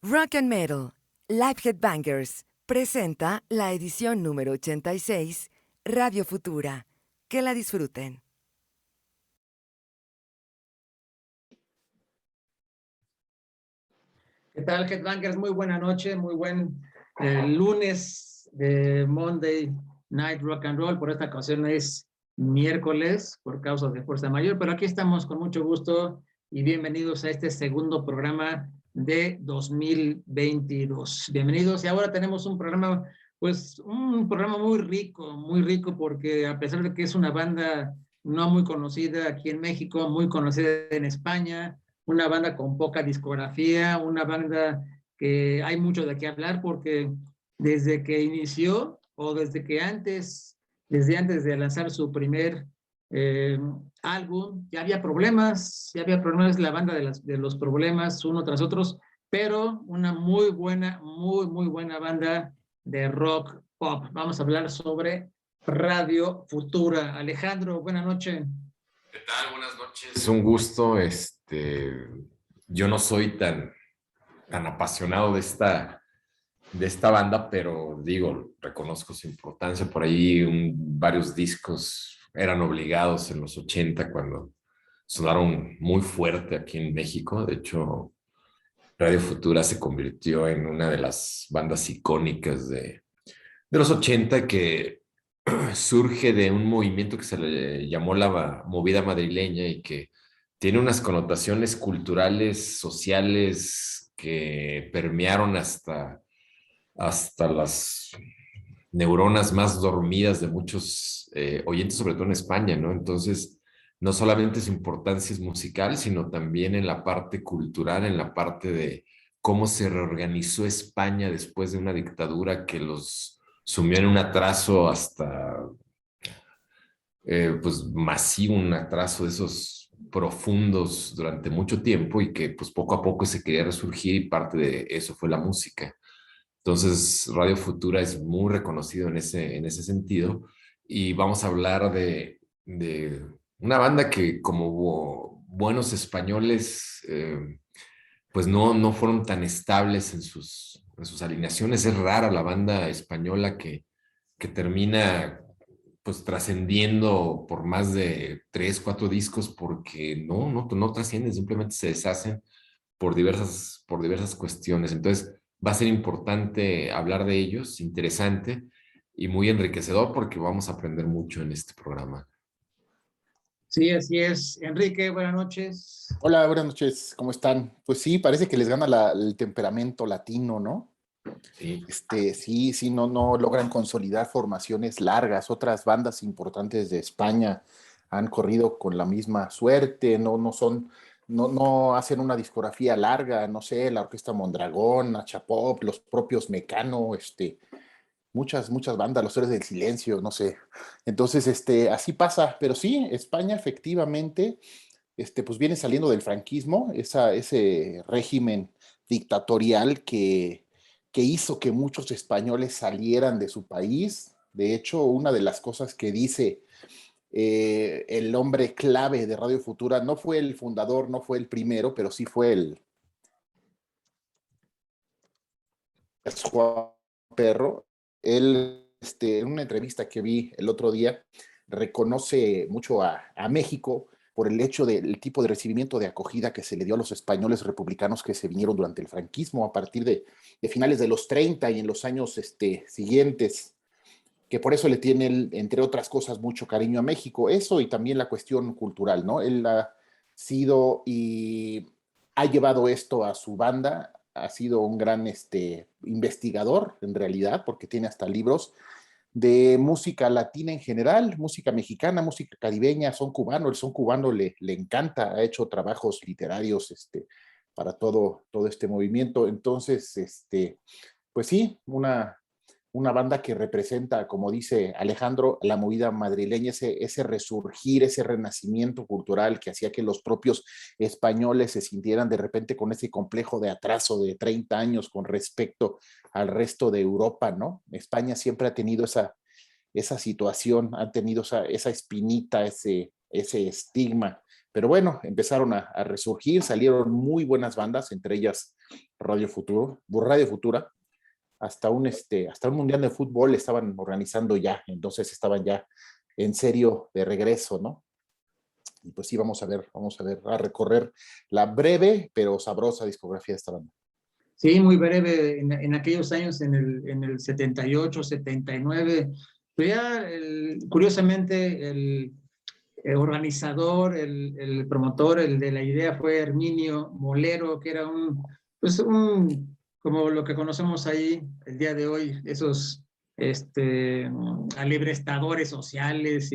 Rock and Metal, Live Headbangers, presenta la edición número 86, Radio Futura. Que la disfruten. ¿Qué tal, Headbangers? Muy buena noche, muy buen lunes de Monday Night Rock and Roll. Por esta ocasión es miércoles por causa de fuerza mayor, pero aquí estamos con mucho gusto y bienvenidos a este segundo programa de 2022. Bienvenidos, y ahora tenemos un programa, pues un programa muy rico, porque a pesar de que es una banda no muy conocida aquí en México, muy conocida en España, una banda con poca discografía, una banda que hay mucho de qué hablar porque desde que inició o desde antes de lanzar su primer álbum, ya había problemas, la banda de los problemas uno tras otros, pero una muy buena banda de rock pop. Vamos a hablar sobre Radio Futura. Alejandro, buenas noches. ¿Qué tal? Buenas noches. Es un gusto. Yo no soy tan apasionado de esta banda, pero digo, reconozco su importancia. Por ahí varios discos eran obligados en los 80 cuando sonaron muy fuerte aquí en México. De hecho, Radio Futura se convirtió en una de las bandas icónicas de los 80 que surge de un movimiento que se le llamó la movida madrileña y que tiene unas connotaciones culturales, sociales que permearon hasta las neuronas más dormidas de muchos oyentes, sobre todo en España, ¿no? Entonces, no solamente su importancia es musical, sino también en la parte cultural, en la parte de cómo se reorganizó España después de una dictadura que los sumió en un atraso hasta, pues, masivo, un atraso de esos profundos durante mucho tiempo y que, pues, poco a poco se quería resurgir y parte de eso fue la música. Entonces, Radio Futura es muy reconocido en ese sentido y vamos a hablar de una banda que como buenos españoles, pues no fueron tan estables en sus alineaciones. Es rara la banda española que termina pues trascendiendo por más de 3, 4 discos porque no trascienden, simplemente se deshacen por diversas cuestiones. Entonces, va a ser importante hablar de ellos, interesante y muy enriquecedor porque vamos a aprender mucho en este programa. Sí, así es. Enrique, buenas noches. Hola, buenas noches, ¿cómo están? Pues sí, parece que les gana el temperamento latino, ¿no? Sí. Sí, no logran consolidar formaciones largas. Otras bandas importantes de España han corrido con la misma suerte, no hacen una discografía larga, no sé, la Orquesta Mondragón, Achapop, los propios Mecano, muchas bandas, Los Héroes del Silencio, no sé. Entonces, así pasa, pero sí, España efectivamente pues viene saliendo del franquismo, ese régimen dictatorial que hizo que muchos españoles salieran de su país. De hecho, una de las cosas que dice el hombre clave de Radio Futura, no fue el fundador, no fue el primero, pero sí fue es Juan Perro. Él, en una entrevista que vi el otro día, reconoce mucho a México por el hecho del tipo de recibimiento de acogida que se le dio a los españoles republicanos que se vinieron durante el franquismo a partir de finales de los 30 y en los años siguientes, que por eso le tiene, entre otras cosas, mucho cariño a México. Eso y también la cuestión cultural, ¿no? Él ha sido y ha llevado esto a su banda, ha sido un gran investigador, en realidad, porque tiene hasta libros de música latina en general, música mexicana, música caribeña, son cubano. El son cubano le encanta, ha hecho trabajos literarios para todo este movimiento. Entonces, pues sí, una banda que representa, como dice Alejandro, la movida madrileña, ese resurgir, ese renacimiento cultural que hacía que los propios españoles se sintieran de repente con ese complejo de atraso de 30 años con respecto al resto de Europa, ¿no? España siempre ha tenido esa situación, ha tenido esa espinita, ese estigma Pero bueno, empezaron a resurgir, salieron muy buenas bandas, entre ellas Radio Futura, hasta un mundial de fútbol estaban organizando ya, entonces estaban ya en serio de regreso, ¿no? Y pues sí, vamos a recorrer la breve pero sabrosa discografía de esta banda. Sí, muy breve, en aquellos años, en el 78, 79, pero ya curiosamente el organizador, el promotor, el de la idea fue Herminio Molero, que era pues como lo que conocemos ahí el día de hoy, esos alebrestadores sociales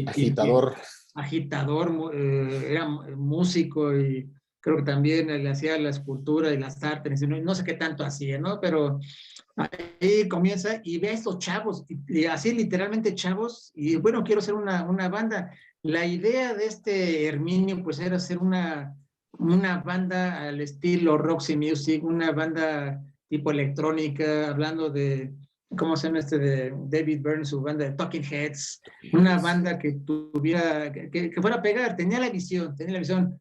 Agitador. agitador, era músico y creo que también le hacía la escultura y las artes, no sé qué tanto hacía, ¿no? Pero ahí comienza y ve a estos chavos, y así literalmente chavos, y bueno, quiero hacer una banda. La idea de este Herminio pues era hacer una banda al estilo Roxy Music, una banda tipo electrónica, hablando de, ¿cómo se llama de David Byrne, su banda de Talking Heads, una banda que tuviera, que fuera a pegar, tenía la visión.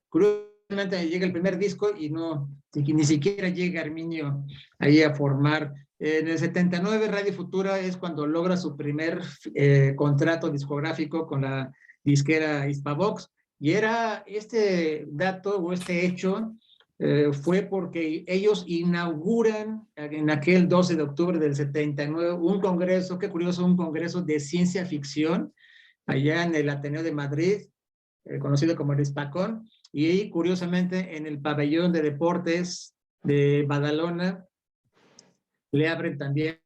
Curiosamente llega el primer disco y ni siquiera llega Herminio ahí a formar. En el 79 Radio Futura es cuando logra su primer contrato discográfico con la disquera Hispavox, y era este dato o este hecho fue porque ellos inauguran en aquel 12 de octubre del 79 un congreso, qué curioso, un congreso de ciencia ficción allá en el Ateneo de Madrid, conocido como el Hispacón, y ahí curiosamente en el pabellón de deportes de Badalona le abren también,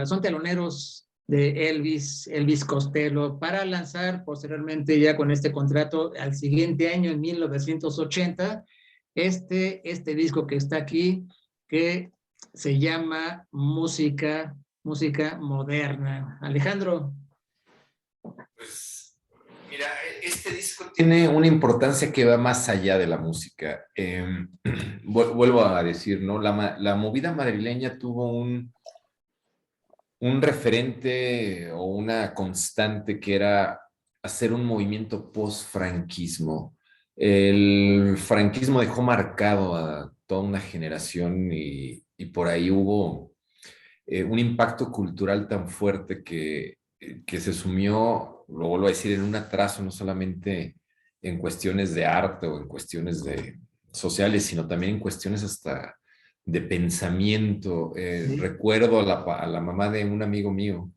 son teloneros de Elvis Costello, para lanzar posteriormente ya con este contrato al siguiente año, en 1980, este disco que está aquí, que se llama Música Moderna. Alejandro. Pues, mira, este disco tiene una importancia que va más allá de la música. Vuelvo a decir, ¿no? La movida madrileña tuvo un referente o una constante que era hacer un movimiento post-franquismo. El franquismo dejó marcado a toda una generación y por ahí hubo un impacto cultural tan fuerte que se sumió, lo vuelvo a decir, en un atraso no solamente en cuestiones de arte o en cuestiones sociales, sino también en cuestiones hasta de pensamiento. Recuerdo a la mamá de un amigo mío,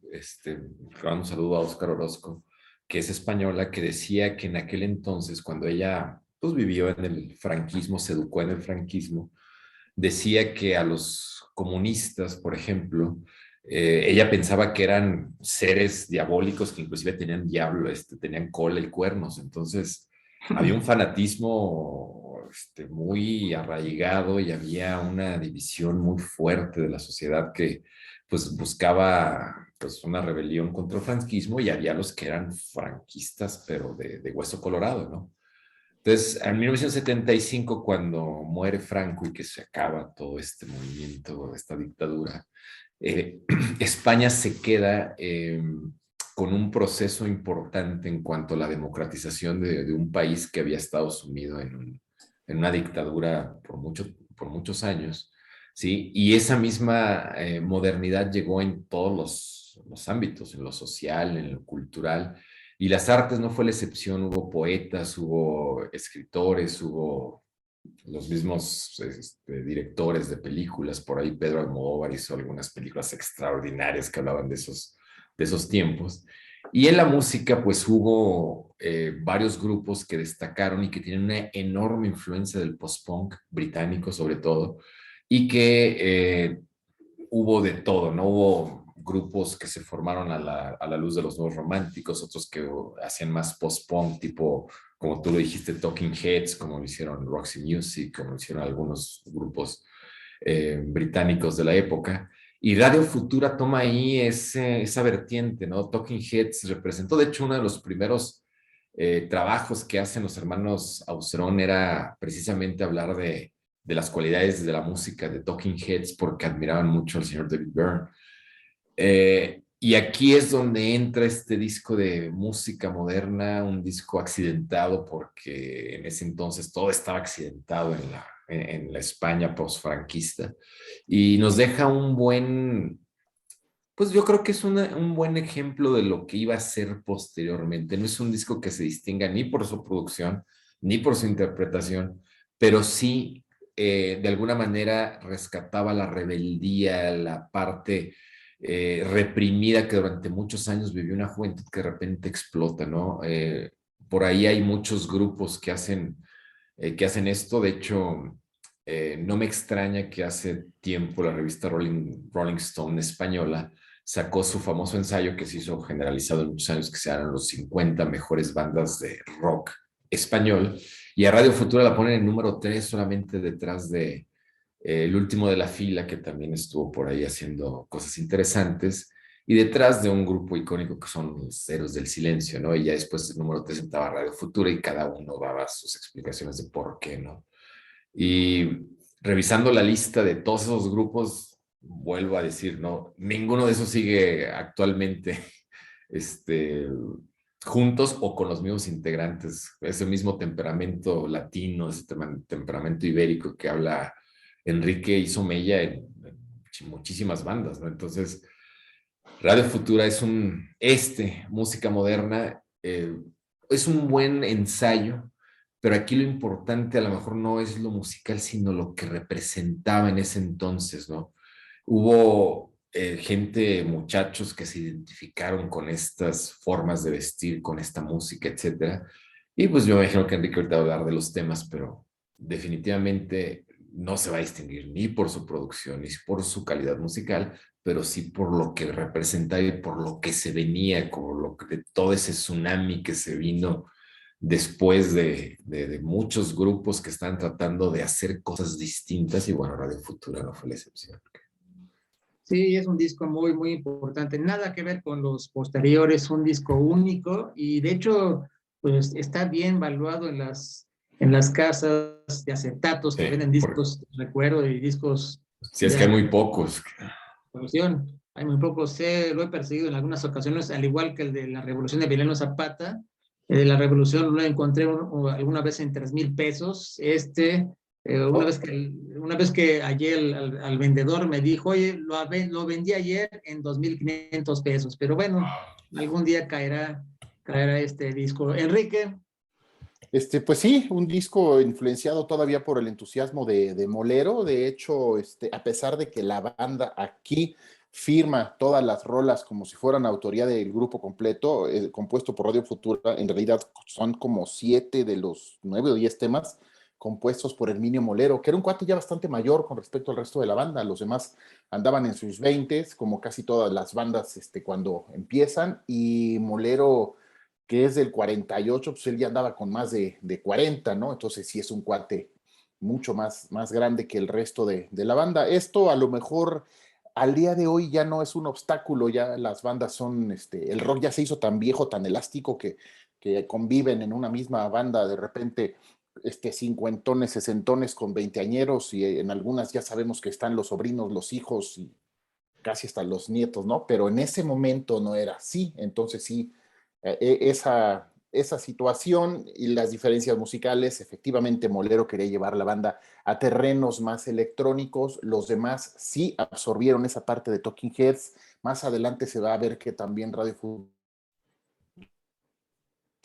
un saludo a Óscar Orozco, que es española, que decía que en aquel entonces, cuando ella pues, vivió en el franquismo, se educó en el franquismo, decía que a los comunistas, por ejemplo, ella pensaba que eran seres diabólicos que inclusive tenían diablo, tenían cola y cuernos. Entonces, había un fanatismo muy arraigado y había una división muy fuerte de la sociedad que pues buscaba pues una rebelión contra el franquismo, y había los que eran franquistas pero de hueso colorado, ¿no? Entonces, en 1975, cuando muere Franco y que se acaba todo este movimiento, esta dictadura, España se queda con un proceso importante en cuanto a la democratización de un país que había estado sumido en una dictadura por muchos años, ¿sí? Y esa misma modernidad llegó en todos los ámbitos, en lo social, en lo cultural, y las artes no fue la excepción. Hubo poetas, hubo escritores, hubo los mismos directores de películas. Por ahí Pedro Almodóvar hizo algunas películas extraordinarias que hablaban de esos tiempos. Y en la música, pues hubo varios grupos que destacaron y que tienen una enorme influencia del post-punk británico, sobre todo, y que hubo de todo, ¿no? Hubo grupos que se formaron a la luz de los nuevos románticos, otros que hacían más post-punk, tipo, como tú lo dijiste, Talking Heads, como lo hicieron Roxy Music, como lo hicieron algunos grupos británicos de la época. Y Radio Futura toma ahí esa vertiente, ¿no? Talking Heads representó, de hecho, uno de los primeros trabajos que hacen los hermanos Auserón era precisamente hablar de las cualidades de la música de Talking Heads, porque admiraban mucho al señor David Byrne. Y aquí es donde entra este disco de música moderna, un disco accidentado porque en ese entonces todo estaba accidentado en la España postfranquista y nos deja un buen, pues yo creo que es un buen ejemplo de lo que iba a ser posteriormente. No es un disco que se distinga ni por su producción, ni por su interpretación, pero sí de alguna manera rescataba la rebeldía, la parte reprimida que durante muchos años vivió una juventud que de repente explota, ¿no? Por ahí hay muchos grupos que hacen esto. De hecho, no me extraña que hace tiempo la revista Rolling Stone española sacó su famoso ensayo que se hizo generalizado en muchos años, que se llaman los 50 mejores bandas de rock español, y a Radio Futura la ponen en número 3 solamente detrás de el último de la fila, que también estuvo por ahí haciendo cosas interesantes, y detrás de un grupo icónico que son los Héroes del Silencio, ¿no? Y ya después el número 3 estaba Radio Futura y cada uno daba sus explicaciones de por qué, ¿no? Y revisando la lista de todos esos grupos, vuelvo a decir, ¿no? Ninguno de esos sigue actualmente este, juntos o con los mismos integrantes. Ese mismo temperamento latino, ese temperamento ibérico que habla Enrique hizo mella en muchísimas bandas, ¿no? Entonces, Radio Futura es música moderna, es un buen ensayo, pero aquí lo importante a lo mejor no es lo musical, sino lo que representaba en ese entonces, ¿no? Hubo gente, muchachos que se identificaron con estas formas de vestir, con esta música, etcétera. Y pues yo me imagino que Enrique ahorita va a hablar de los temas, pero definitivamente no se va a distinguir ni por su producción, ni por su calidad musical, pero sí por lo que representa y por lo que se venía, como de todo ese tsunami que se vino después de muchos grupos que están tratando de hacer cosas distintas, y bueno, Radio Futura no fue la excepción. Sí, es un disco muy, muy importante. Nada que ver con los posteriores, un disco único y de hecho, pues está bien valuado en las casas de acetatos que Sí, venden discos, recuerdo, y discos si es que hay de muy pocos. revolución. Hay muy pocos, lo he perseguido en algunas ocasiones, al igual que el de la Revolución de Emiliano Zapata. El de la Revolución lo encontré alguna vez en 3,000 pesos. Una vez que hallé al vendedor me dijo, oye, lo vendí ayer en 2,500 pesos, pero bueno, algún día caerá este disco. Enrique. Pues sí, un disco influenciado todavía por el entusiasmo de Molero. De hecho, a pesar de que la banda aquí firma todas las rolas como si fueran autoría del grupo completo, compuesto por Radio Futura, en realidad son como 7 de los 9 o 10 temas compuestos por Herminio Molero, que era un cuate ya bastante mayor con respecto al resto de la banda. Los demás andaban en sus 20s, como casi todas las bandas cuando empiezan, y Molero, que es del 48, pues él ya andaba con más de 40, ¿no? Entonces sí es un cuate mucho más grande que el resto de la banda. Esto a lo mejor al día de hoy ya no es un obstáculo, ya las bandas son, el rock ya se hizo tan viejo, tan elástico que conviven en una misma banda de repente cincuentones, sesentones con veinteañeros y en algunas ya sabemos que están los sobrinos, los hijos y casi hasta los nietos, ¿no? Pero en ese momento no era así, entonces sí, esa situación y las diferencias musicales, efectivamente Molero quería llevar la banda a terrenos más electrónicos, los demás sí absorbieron esa parte de Talking Heads, más adelante se va a ver que también Radio Futura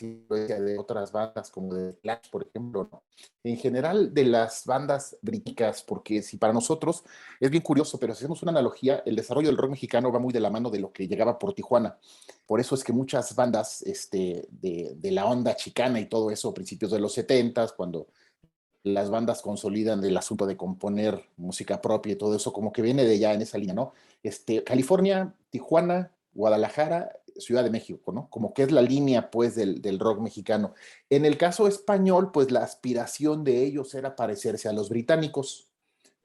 de otras bandas como de Clash, por ejemplo, ¿no? En general de las bandas británicas, porque si para nosotros es bien curioso, pero si hacemos una analogía, el desarrollo del rock mexicano va muy de la mano de lo que llegaba por Tijuana. Por eso es que muchas bandas de la onda chicana y todo eso, principios de los 70s, cuando las bandas consolidan el asunto de componer música propia y todo eso, como que viene de allá en esa línea, ¿no? California, Tijuana, Guadalajara, Ciudad de México, ¿no? Como que es la línea, pues, del rock mexicano. En el caso español, pues, la aspiración de ellos era parecerse a los británicos,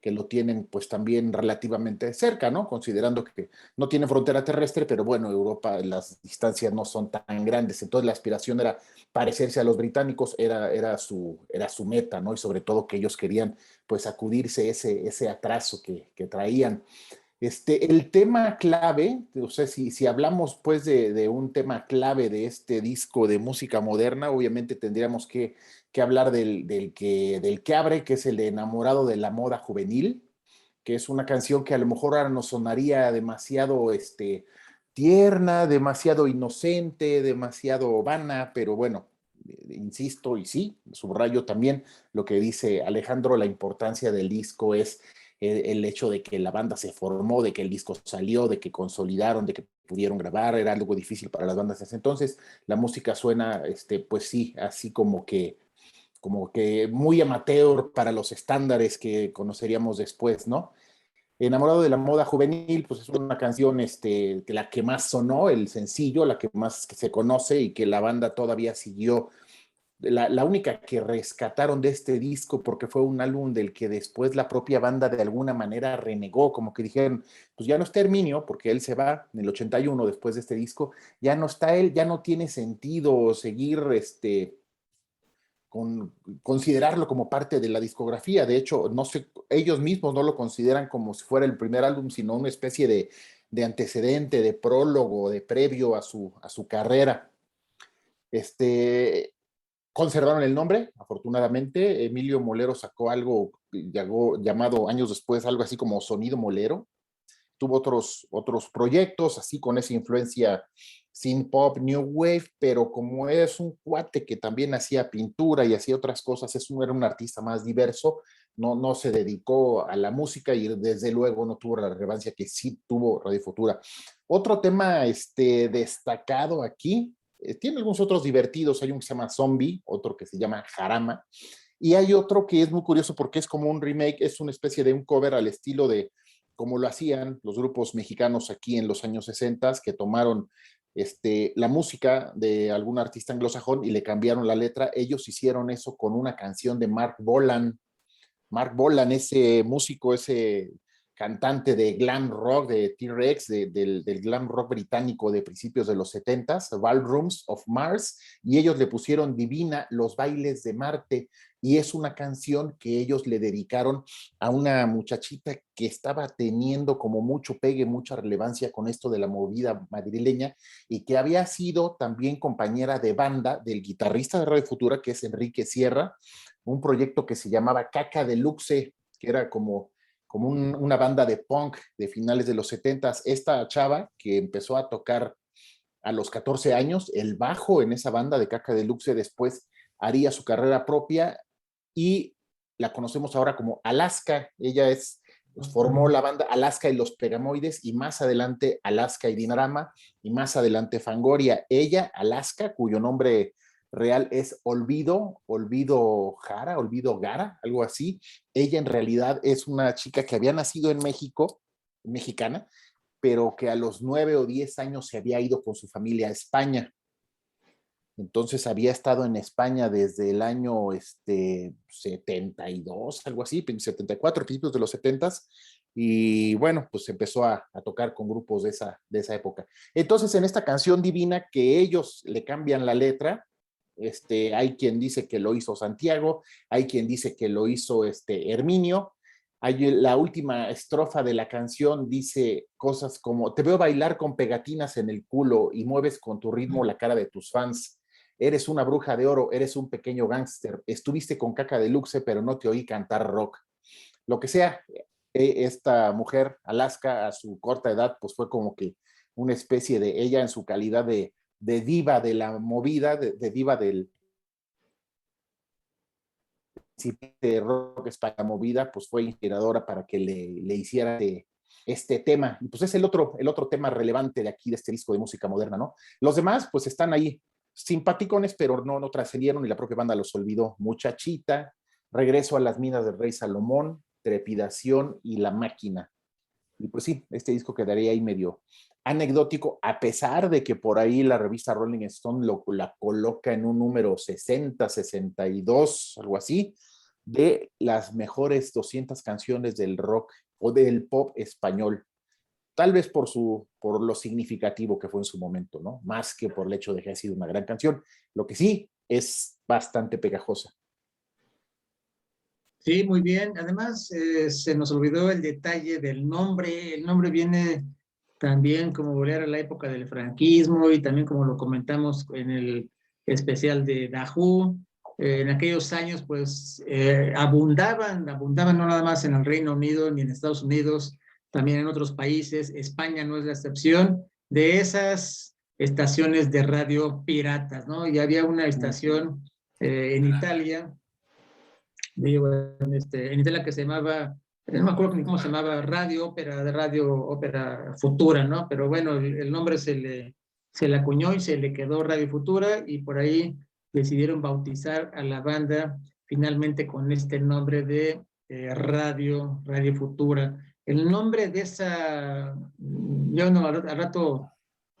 que lo tienen, pues, también relativamente cerca, ¿no? Considerando que no tienen frontera terrestre, pero bueno, Europa, las distancias no son tan grandes. Entonces, la aspiración era parecerse a los británicos, era su meta, ¿no? Y sobre todo que ellos querían, pues, sacudirse ese atraso que traían. El tema clave, o sea, si hablamos pues de un tema clave de este disco de música moderna, obviamente tendríamos que hablar del que abre, que es el de Enamorado de la Moda Juvenil, que es una canción que a lo mejor ahora nos sonaría demasiado tierna, demasiado inocente, demasiado vana, pero bueno, insisto y sí, subrayo también lo que dice Alejandro, la importancia del disco es el hecho de que la banda se formó, de que el disco salió, de que consolidaron, de que pudieron grabar, era algo difícil para las bandas en ese entonces, la música suena, pues sí, así como que muy amateur para los estándares que conoceríamos después, ¿no? Enamorado de la Moda Juvenil, pues es una canción que la que más sonó, el sencillo, la que más se conoce y que la banda todavía siguió. La única que rescataron de este disco, porque fue un álbum del que después la propia banda de alguna manera renegó, como que dijeron, pues ya no está Herminio, porque él se va en el 81 después de este disco, ya no está él, ya no tiene sentido seguir considerarlo como parte de la discografía. De hecho, no sé, ellos mismos no lo consideran como si fuera el primer álbum, sino una especie de antecedente, de prólogo, de previo a su carrera. Este, Conservaron el nombre, afortunadamente. Emilio Molero sacó algo llamado años después, algo así como Sonido Molero. Tuvo otros proyectos, así con esa influencia synth pop, new wave, pero como es un cuate que también hacía pintura y hacía otras cosas, era un artista más diverso, no se dedicó a la música y desde luego no tuvo la relevancia que sí tuvo Radio Futura. Otro tema destacado aquí, tiene algunos otros divertidos, hay un que se llama Zombie, otro que se llama Jarama, y hay otro que es muy curioso porque es como un remake, es una especie de un cover al estilo de como lo hacían los grupos mexicanos aquí en los años 60, que tomaron la música de algún artista anglosajón y le cambiaron la letra. Ellos hicieron eso con una canción de Mark Bolan. Mark Bolan, ese músico, ese cantante de glam rock, de T-Rex, del glam rock británico de principios de los 70s, Ballrooms of Mars, y ellos le pusieron Divina, los bailes de Marte, y es una canción que ellos le dedicaron a una muchachita que estaba teniendo como mucho pegue, mucha relevancia con esto de la movida madrileña, y que había sido también compañera de banda del guitarrista de Radio Futura, que es Enrique Sierra, un proyecto que se llamaba Caca Deluxe, que era como una banda de punk de finales de los 70s. Esta chava que empezó a tocar a los 14 años, el bajo en esa banda de Caca Deluxe, después haría su carrera propia y la conocemos ahora como Alaska. Ella formó la banda Alaska y los Pegamoides y más adelante Alaska y Dinarama y más adelante Fangoria. Ella, Alaska, cuyo nombre real es Olvido Gara, algo así. Ella en realidad es una chica que había nacido en México, mexicana, pero que a los 9 o 10 años se había ido con su familia a España. Entonces había estado en España desde el año 72, algo así, 74, principios de los 70s, y bueno, pues empezó a tocar con grupos de esa época. Entonces en esta canción Divina, que ellos le cambian la letra, hay quien dice que lo hizo Santiago, hay quien dice que lo hizo Herminio. La última estrofa de la canción dice cosas como: te veo bailar con pegatinas en el culo y mueves con tu ritmo la cara de tus fans. Eres una bruja de oro, eres un pequeño gángster. Estuviste con Caca Deluxe, pero no te oí cantar rock. Lo que sea, esta mujer, Alaska, a su corta edad, pues fue como que una especie de ella en su calidad de diva de la movida, de diva del de rock España movida, pues fue inspiradora para que le hiciera este tema. Y pues es el otro tema relevante de aquí, de este disco de música moderna, ¿no? Los demás, pues están ahí simpaticones, pero no trascendieron y la propia banda los olvidó. Muchachita, Regreso a las minas del Rey Salomón, Trepidación y La Máquina. Y pues sí, este disco quedaría ahí medio anecdótico, a pesar de que por ahí la revista Rolling Stone la coloca en un número 60, 62, algo así, de las mejores 200 canciones del rock o del pop español. Tal vez por lo significativo que fue en su momento, ¿no? Más que por el hecho de que haya sido una gran canción. Lo que sí es bastante pegajosa. Sí, muy bien. Además, se nos olvidó el detalle del nombre. El nombre viene también como volver a la época del franquismo y también como lo comentamos en el especial de Dajú. En aquellos años, pues, abundaban no nada más en el Reino Unido ni en Estados Unidos, también en otros países. España no es la excepción de esas estaciones de radio piratas, ¿no? Y había una estación en Italia, digo, en Italia que se llamaba, no me acuerdo ni cómo se llamaba, Radio Ópera Futura, ¿no? Pero bueno, el nombre se le acuñó y se le quedó Radio Futura, y por ahí decidieron bautizar a la banda finalmente con este nombre de Radio Futura. El nombre de esa, yo no, al rato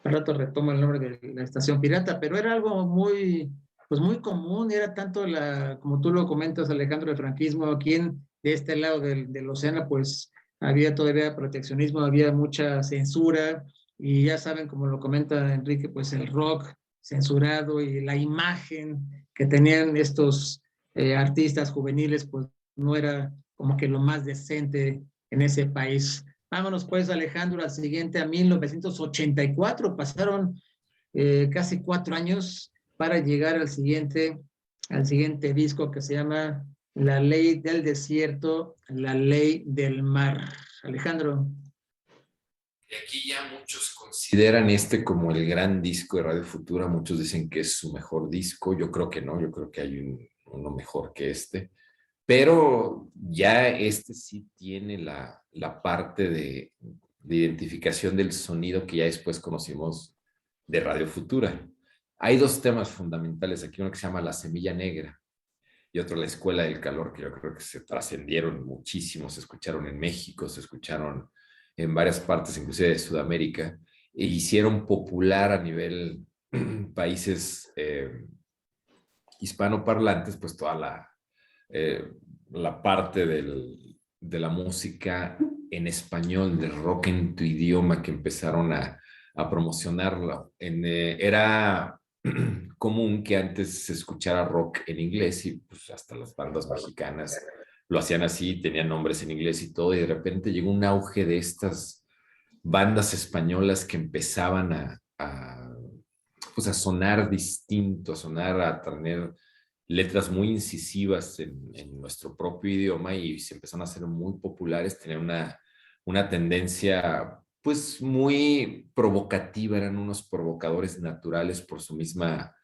retomo el nombre de la estación pirata, pero era algo muy, pues muy común. Era tanto como tú lo comentas, Alejandro, el franquismo. Aquí de este lado del océano, pues había todavía proteccionismo, había mucha censura, y ya saben, como lo comenta Enrique, pues el rock censurado y la imagen que tenían estos artistas juveniles, pues no era como que lo más decente en ese país. Vámonos pues, Alejandro, al siguiente, a 1984. Pasaron casi 4 años para llegar al siguiente disco, que se llama La Ley del Desierto, La Ley del Mar. Alejandro. Y aquí ya muchos consideran este como el gran disco de Radio Futura. Muchos dicen que es su mejor disco. Yo creo que no, yo creo que hay uno mejor que este. Pero ya este sí tiene la parte de identificación del sonido que ya después conocimos de Radio Futura. Hay dos temas fundamentales aquí, uno que se llama La Semilla Negra y otro La Escuela del Calor, que yo creo que se trascendieron muchísimo, se escucharon en México, se escucharon en varias partes, inclusive de Sudamérica, e hicieron popular a nivel países hispanoparlantes, pues toda eh, la parte de la música en español, del rock en tu idioma, que empezaron a promocionarlo. Era común que antes se escuchara rock en inglés, y pues hasta las bandas mexicanas lo hacían así, tenían nombres en inglés y todo, y de repente llegó un auge de estas bandas españolas que empezaban pues a sonar distinto, a sonar, a tener letras muy incisivas en nuestro propio idioma, y se empezaron a hacer muy populares, tenían una tendencia pues muy provocativa, eran unos provocadores naturales por su misma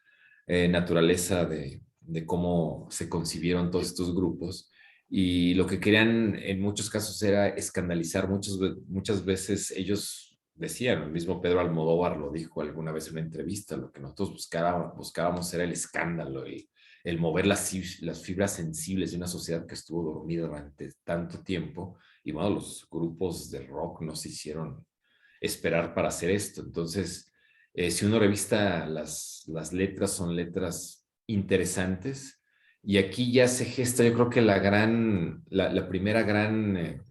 naturaleza de cómo se concibieron todos estos grupos. Y lo que querían en muchos casos era escandalizar. Muchas veces ellos decían, el mismo Pedro Almodóvar lo dijo alguna vez en una entrevista, lo que nosotros buscábamos era el escándalo, el mover las fibras sensibles de una sociedad que estuvo dormida durante tanto tiempo. Y bueno, los grupos de rock no se hicieron esperar para hacer esto. Entonces, si uno revista las letras, son letras interesantes. Y aquí ya se gesta, yo creo que la primera gran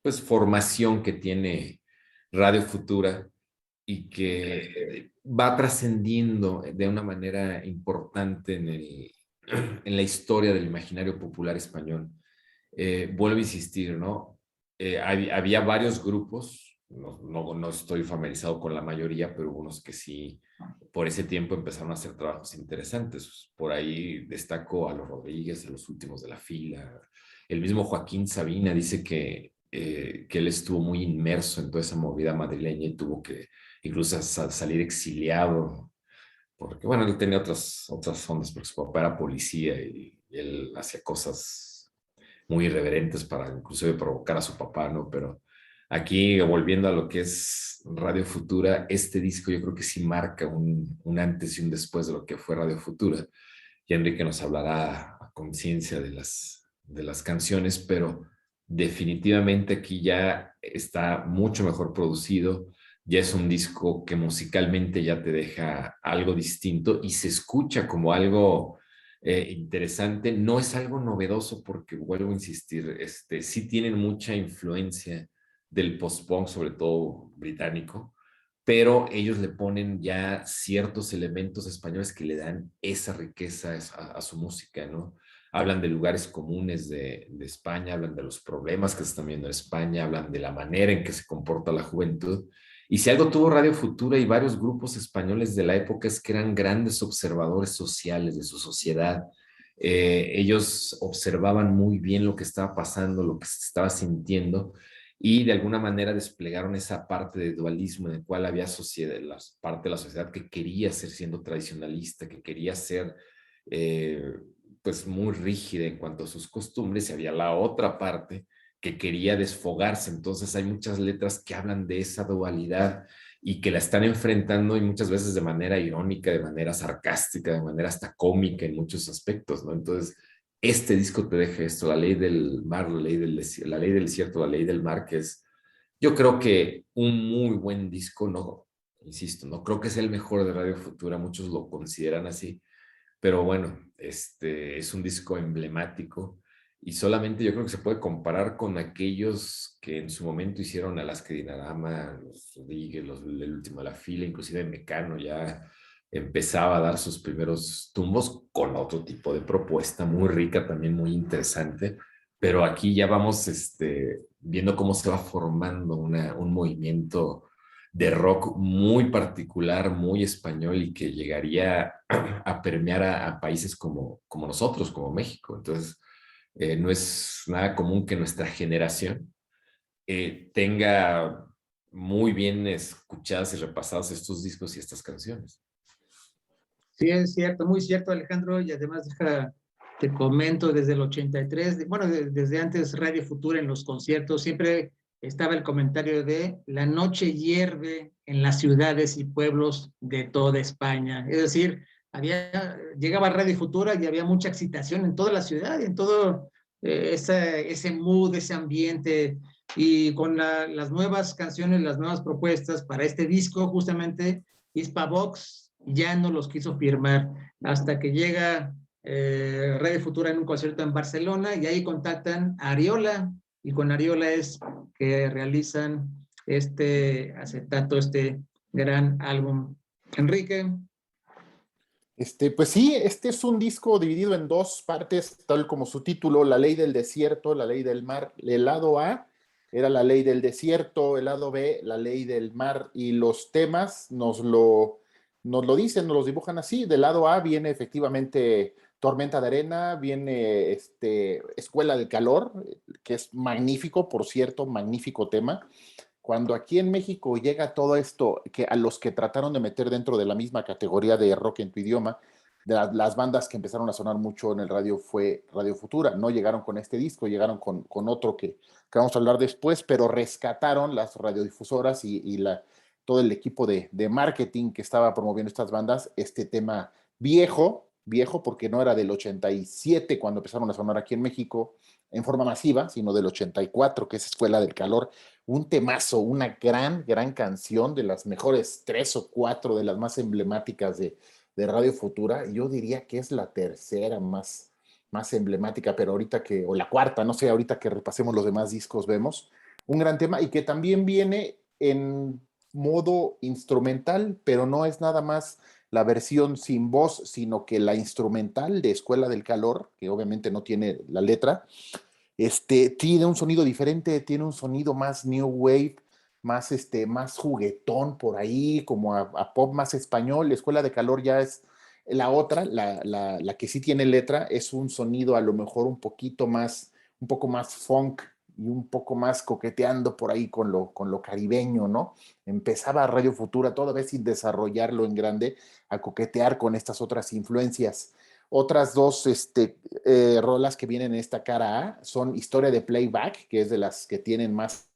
pues, formación que tiene Radio Futura, y que va trascendiendo de una manera importante en la historia del imaginario popular español. Vuelvo a insistir, ¿no? Había varios grupos, no estoy familiarizado con la mayoría, pero unos que sí, por ese tiempo empezaron a hacer trabajos interesantes. Por ahí destaco a Los Rodríguez, a Los Últimos de la Fila. El mismo Joaquín Sabina dice que él estuvo muy inmerso en toda esa movida madrileña y tuvo que incluso salir exiliado, porque bueno, él tenía otras ondas, porque su papá era policía y él hacía cosas muy irreverentes para inclusive provocar a su papá, ¿no? Pero aquí, volviendo a lo que es Radio Futura, este disco yo creo que sí marca un antes y un después de lo que fue Radio Futura. Y Enrique nos hablará a conciencia de las canciones, pero definitivamente aquí ya está mucho mejor producido. Ya es un disco que musicalmente ya te deja algo distinto y se escucha como algo interesante. No es algo novedoso, porque vuelvo a insistir, sí tienen mucha influencia del post-punk, sobre todo británico, pero ellos le ponen ya ciertos elementos españoles que le dan esa riqueza a su música, ¿no? hablan de lugares comunes de España, hablan de los problemas que se están viendo en España, hablan de la manera en que se comporta la juventud. Y si algo tuvo Radio Futura y varios grupos españoles de la época es que eran grandes observadores sociales de su sociedad. Ellos observaban muy bien lo que estaba pasando, lo que se estaba sintiendo y de alguna manera desplegaron esa parte de dualismo en el cual había sociedad, la parte de la sociedad que quería ser siendo tradicionalista, que quería ser pues muy rígida en cuanto a sus costumbres y había la otra parte que quería desfogarse. Entonces hay muchas letras que hablan de esa dualidad y que la están enfrentando y muchas veces de manera irónica, de manera sarcástica, de manera hasta cómica en muchos aspectos, ¿no? Entonces, este disco te deja esto, la ley del mar, la ley del desierto, la ley del mar, que es, yo creo que un muy buen disco, no, insisto, no creo que sea el mejor de Radio Futura, muchos lo consideran así, pero bueno, es un disco emblemático y solamente yo creo que se puede comparar con aquellos que en su momento hicieron Alaska y Dinarama, los Rodríguez, los del último de la fila, inclusive Mecano ya empezaba a dar sus primeros tumbos con otro tipo de propuesta muy rica, también muy interesante, pero aquí ya vamos viendo cómo se va formando un movimiento de rock muy particular, muy español y que llegaría a permear a países como nosotros, como México. Entonces, no es nada común que nuestra generación tenga muy bien escuchadas y repasadas estos discos y estas canciones. Sí, es cierto, muy cierto, Alejandro, y además te comento desde el 83, bueno, desde antes Radio Futura en los conciertos, siempre estaba el comentario de la noche hierve en las ciudades y pueblos de toda España. Es decir, llegaba Radio Futura y había mucha excitación en toda la ciudad, en todo ese mood, ese ambiente, y con las nuevas canciones, las nuevas propuestas para este disco, justamente, Hispavox ya no los quiso firmar hasta que llega Radio Futura en un concierto en Barcelona y ahí contactan a Ariola y con Ariola es que realizan este acetato, este gran álbum. Enrique. Pues sí, este es un disco dividido en dos partes, tal como su título, La Ley del Desierto, La Ley del Mar. El lado A era La Ley del Desierto, el lado B, La Ley del Mar, y los temas nos lo dicen, nos los dibujan así. Del lado A viene efectivamente Tormenta de Arena, viene Escuela del Calor, que es magnífico, por cierto, magnífico tema. Cuando aquí en México llega todo esto, que a los que trataron de meter dentro de la misma categoría de rock en tu idioma, de las bandas que empezaron a sonar mucho en el radio fue Radio Futura. No llegaron con este disco, llegaron con otro que vamos a hablar después, pero rescataron las radiodifusoras y todo el equipo de marketing que estaba promoviendo estas bandas, este tema viejo porque no era del 87 cuando empezaron a sonar aquí en México en forma masiva, sino del 84, que es Escuela del Calor. Un temazo, una gran canción, de las mejores 3 o 4 de las más emblemáticas de Radio Futura. Yo diría que es la tercera más emblemática, pero o la cuarta, no sé, ahorita que repasemos los demás discos vemos. Un gran tema y que también viene en modo instrumental, pero no es nada más la versión sin voz, sino que la instrumental de Escuela del Calor, que obviamente no tiene la letra, tiene un sonido diferente, tiene un sonido más new wave, más juguetón por ahí, como a pop más español. La Escuela de Calor ya es la otra, la que sí tiene letra, es un sonido a lo mejor un poco más funk y un poco más coqueteando por ahí con lo caribeño, ¿no? Empezaba Radio Futura, todavía sin desarrollarlo en grande, a coquetear con estas otras influencias. Otras dos rolas que vienen en esta cara A son Historia de Playback, que es de las que tienen más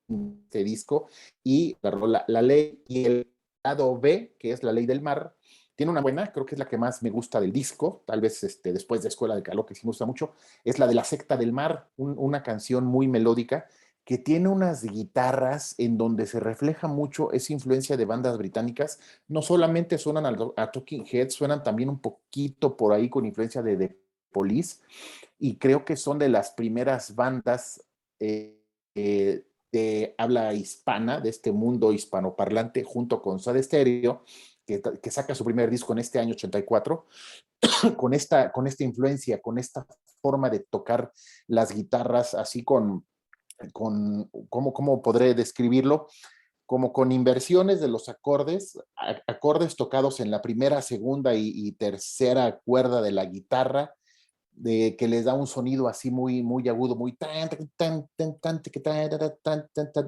este disco, y la rola La Ley, y el lado B, que es La Ley del Mar. Tiene una buena, creo que es la que más me gusta del disco, tal vez después de Escuela del Calor, que sí me gusta mucho, es la de La Secta del Mar, una canción muy melódica que tiene unas guitarras en donde se refleja mucho esa influencia de bandas británicas. No solamente suenan a Talking Heads, suenan también un poquito por ahí con influencia de The Police, y creo que son de las primeras bandas de habla hispana, de este mundo hispanoparlante, junto con Soda Stereo, que saca su primer disco en este año 84, con esta influencia, con esta forma de tocar las guitarras, así ¿cómo podré describirlo? Como con inversiones de los acordes, acordes tocados en la primera, segunda y tercera cuerda de la guitarra, que les da un sonido así muy agudo, muy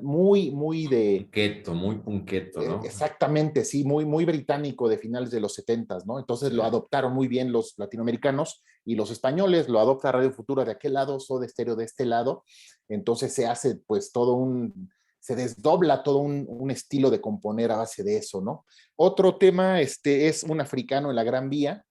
muy de... Muy punqueto, ¿no? Exactamente, sí, muy británico de finales de los 70s, ¿no? Entonces lo adoptaron muy bien los latinoamericanos y los españoles, lo adopta Radio Futura de aquel lado, Soda Stereo de este lado, entonces se hace pues se desdobla todo un estilo de componer a base de eso, ¿no? Otro tema es Un africano en la Gran Vía,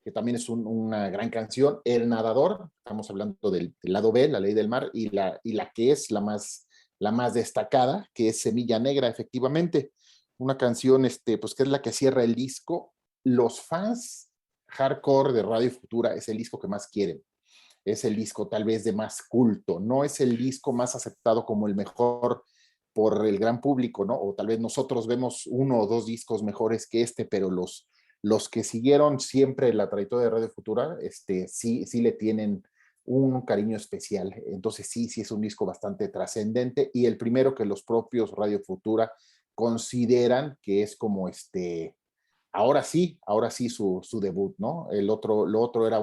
que también es una gran canción. El nadador, estamos hablando del lado B, La Ley del Mar, y la que es la más destacada, que es Semilla Negra, efectivamente. Una canción, pues que es la que cierra el disco. Los fans hardcore de Radio Futura es el disco que más quieren. Es el disco tal vez de más culto. No es el disco más aceptado como el mejor por el gran público, ¿no? O tal vez nosotros vemos uno o dos discos mejores que pero los que siguieron siempre la trayectoria de Radio Futura, sí le tienen un cariño especial. Entonces sí es un disco bastante trascendente y el primero que los propios Radio Futura consideran que es como ahora sí su debut, ¿no? Lo otro era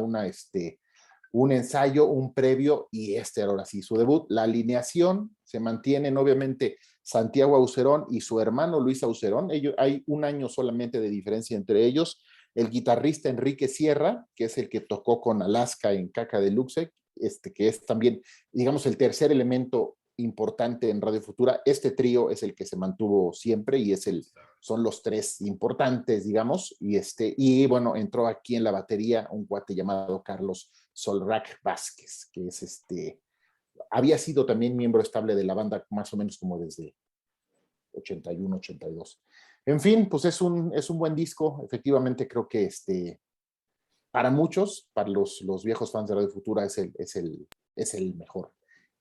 un ensayo, un previo, y era ahora sí su debut. La alineación se mantienen, obviamente, Santiago Aucerón y su hermano Luis Aucerón. Hay un año solamente de diferencia entre ellos. El guitarrista Enrique Sierra, que es el que tocó con Alaska en Caca Deluxe, que es también, digamos, el tercer elemento importante en Radio Futura. Este trío es el que se mantuvo siempre y son los tres importantes, digamos, y bueno, entró aquí en la batería un cuate llamado Carlos Solrac Vázquez, que es había sido también miembro estable de la banda más o menos como desde 81, 82. En fin, pues es un buen disco. Efectivamente creo que para muchos, para los viejos fans de Radio Futura es el mejor.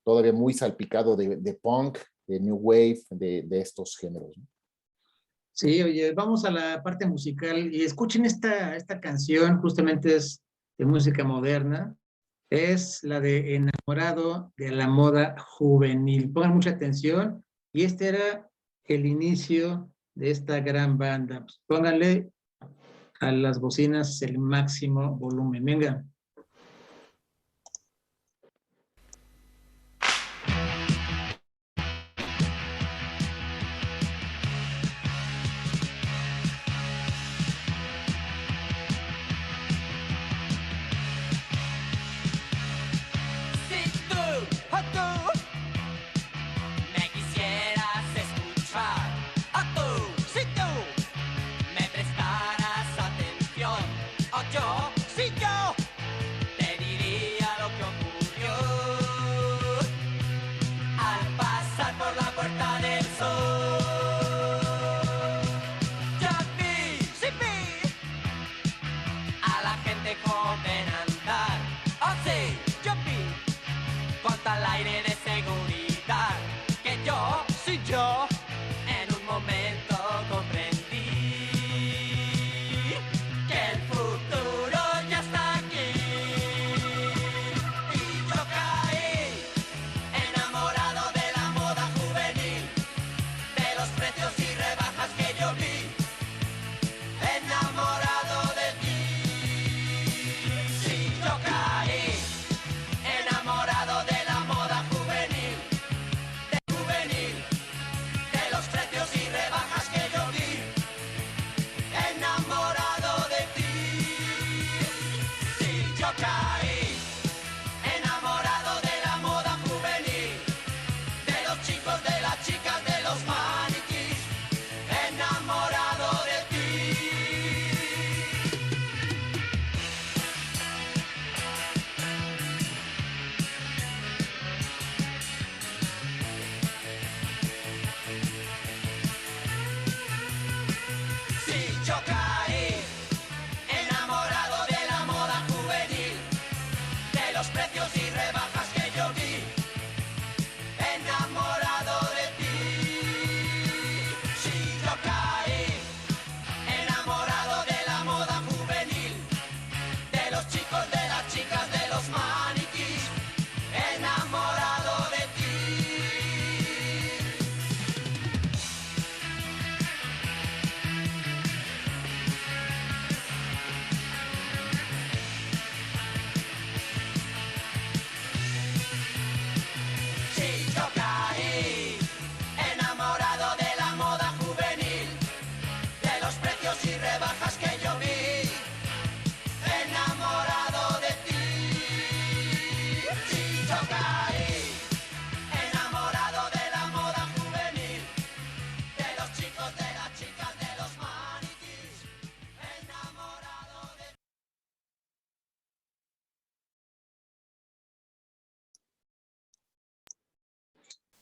Todavía muy salpicado de punk, de new wave, de estos géneros, ¿no? Sí, oye, vamos a la parte musical y escuchen esta canción, justamente es de música moderna, es la de Enamorado de la Moda Juvenil. Pongan mucha atención y este era el inicio de esta gran banda. Pues pónganle a las bocinas el máximo volumen. Venga.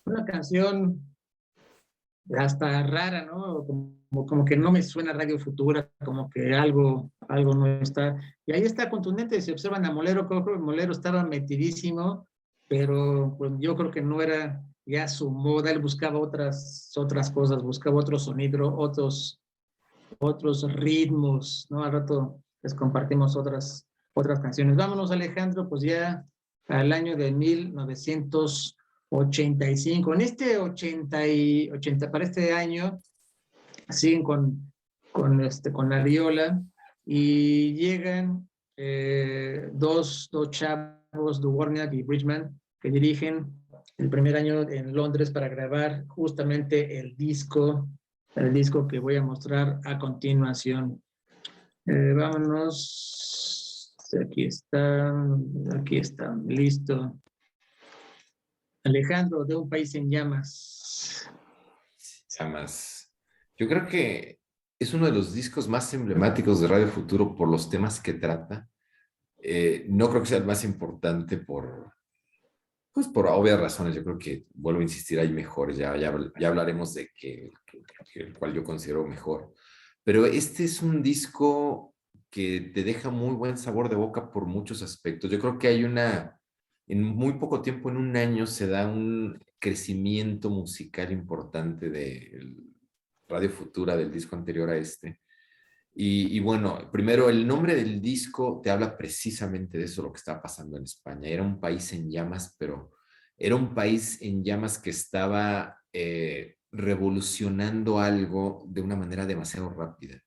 una canción hasta rara, ¿no? Como que no me suena Radio Futura, como que algo no está. Y ahí está contundente, si observan a Molero, creo que Molero estaba metidísimo, pero pues yo creo que no era ya su moda, él buscaba otras cosas, buscaba otro sonido, otros ritmos, ¿no? Al rato les compartimos otras canciones. Vámonos, Alejandro, pues ya al año de 1985. En este 80 para este año, siguen con la viola y llegan dos chavos, Dvorák y Bridgman, que dirigen el primer año en Londres para grabar justamente el disco que voy a mostrar a continuación. Vámonos. Aquí está, listo. Alejandro, de Un País en Llamas. Llamas. Yo creo que es uno de los discos más emblemáticos de Radio Futuro por los temas que trata. No creo que sea el más importante pues por obvias razones. Yo creo que, vuelvo a insistir, hay mejores. Ya hablaremos de el cual yo considero mejor. Pero este es un disco que te deja muy buen sabor de boca por muchos aspectos. Yo creo que en muy poco tiempo, en un año, se da un crecimiento musical importante de Radio Futura, del disco anterior a este. Y bueno, primero, el nombre del disco te habla precisamente de eso, lo que estaba pasando en España. Era un país en llamas, pero era un país en llamas que estaba revolucionando algo de una manera demasiado rápida.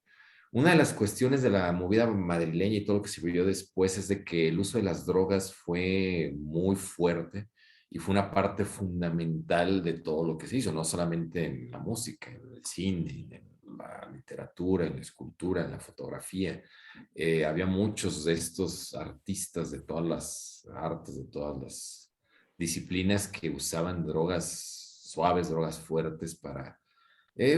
Una de las cuestiones de la movida madrileña y todo lo que se vivió después es de que el uso de las drogas fue muy fuerte y fue una parte fundamental de todo lo que se hizo, no solamente en la música, en el cine, en la literatura, en la escultura, en la fotografía. Había muchos de estos artistas de todas las artes, de todas las disciplinas que usaban drogas suaves, drogas fuertes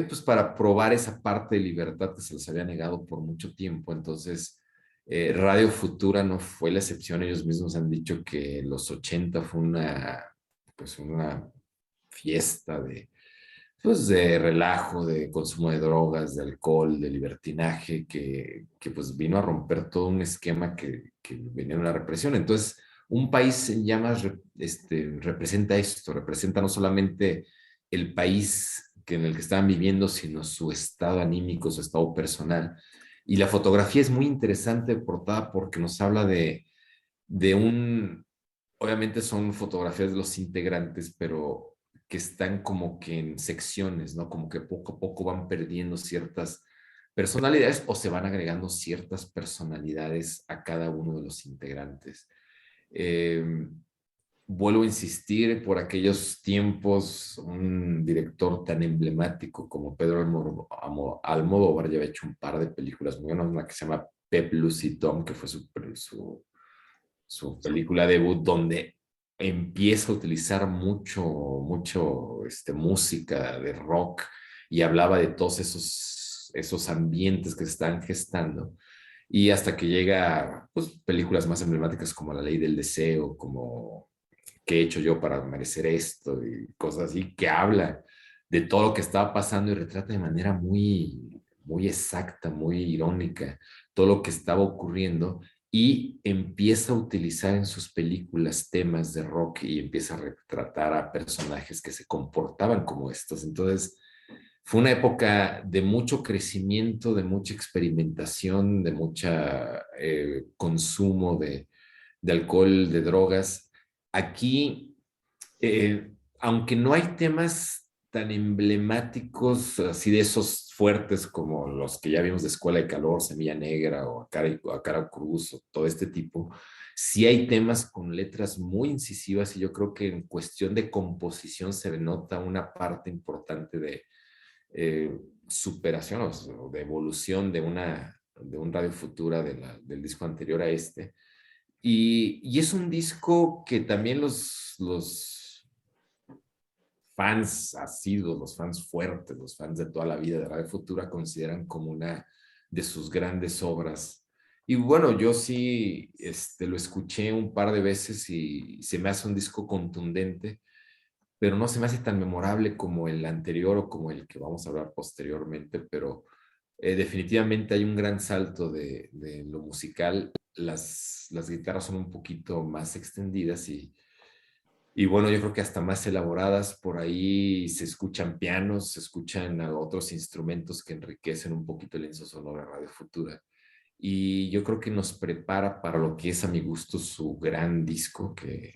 pues para probar esa parte de libertad que se les había negado por mucho tiempo. Entonces, Radio Futura no fue la excepción. Ellos mismos han dicho que los 80 fue pues una fiesta pues de relajo, de consumo de drogas, de alcohol, de libertinaje, que pues vino a romper todo un esquema que venía de la represión. Entonces, un país en llamas representa esto, representa no solamente el país en el que estaban viviendo, sino su estado anímico, su estado personal. Y la fotografía es muy interesante de portada porque nos habla obviamente son fotografías de los integrantes, pero que están como que en secciones, ¿no? Como que poco a poco van perdiendo ciertas personalidades o se van agregando ciertas personalidades a cada uno de los integrantes. Vuelvo a insistir, por aquellos tiempos, un director tan emblemático como Pedro Almodóvar ya había hecho un par de películas muy buenas, una que se llama Pep, Lucy, Tom, que fue su película debut, donde empieza a utilizar mucho música de rock y hablaba de todos esos ambientes que se están gestando. Y hasta que llega pues, películas más emblemáticas como La Ley del Deseo, como ¿Qué he hecho yo para merecer esto? Y cosas así, que habla de todo lo que estaba pasando y retrata de manera muy, muy exacta, muy irónica, todo lo que estaba ocurriendo y empieza a utilizar en sus películas temas de rock y empieza a retratar a personajes que se comportaban como estos. Entonces, fue una época de mucho crecimiento, de mucha experimentación, de mucha consumo de alcohol, de drogas. Aquí, aunque no hay temas tan emblemáticos, así de esos fuertes como los que ya vimos de Escuela de Calor, Semilla Negra o a Cara Cruz o todo este tipo, sí hay temas con letras muy incisivas y yo creo que en cuestión de composición se nota una parte importante de superación o de evolución de un Radio Futura del disco anterior a este. Y es un disco que también los fans asiduos, los fans fuertes, los fans de toda la vida de Radio Futura consideran como una de sus grandes obras. Y bueno, yo sí lo escuché un par de veces y se me hace un disco contundente. pero no se me hace tan memorable como el anterior o como el que vamos a hablar posteriormente, pero definitivamente hay un gran salto de lo musical. Las guitarras son un poquito más extendidas y bueno, yo creo que hasta más elaboradas. Por ahí se escuchan pianos, se escuchan otros instrumentos que enriquecen un poquito el lienzo sonoro de Radio Futura. Y yo creo que nos prepara para lo que es a mi gusto su gran disco, que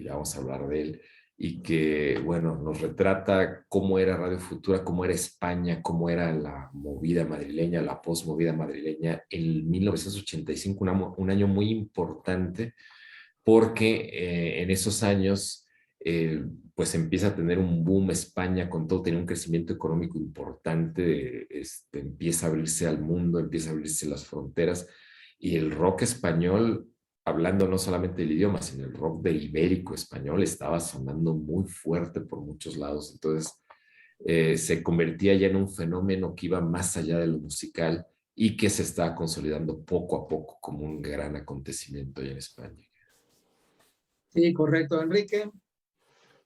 ya vamos a hablar de él, y que, bueno, nos retrata cómo era Radio Futura, cómo era España, cómo era la movida madrileña, la post-movida madrileña en 1985, un año muy importante porque en esos años pues empieza a tener un boom España con todo, tiene un crecimiento económico importante, empieza a abrirse al mundo, empieza a abrirse las fronteras y el rock español, hablando no solamente del idioma, sino el rock de ibérico español estaba sonando muy fuerte por muchos lados, entonces se convertía ya en un fenómeno que iba más allá de lo musical y que se estaba consolidando poco a poco como un gran acontecimiento allá en España. Sí, correcto, Enrique.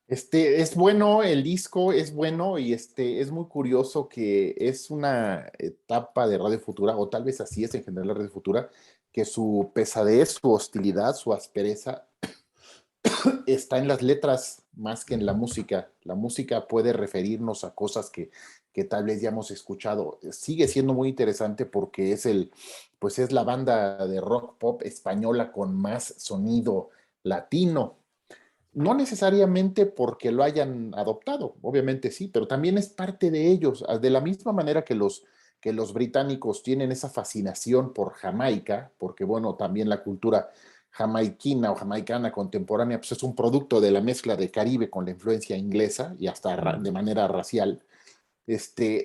Es bueno el disco, es bueno y es muy curioso que es una etapa de Radio Futura, o tal vez así es en general la Radio Futura, que su pesadez, su hostilidad, su aspereza está en las letras más que en la música. La música puede referirnos a cosas que tal vez ya hemos escuchado. Sigue siendo muy interesante porque pues es la banda de rock pop española con más sonido latino. No necesariamente porque lo hayan adoptado, obviamente sí, pero también es parte de ellos, de la misma manera que los británicos tienen esa fascinación por Jamaica, porque bueno, también la cultura jamaiquina o jamaicana contemporánea pues es un producto de la mezcla de Caribe con la influencia inglesa y hasta de manera racial.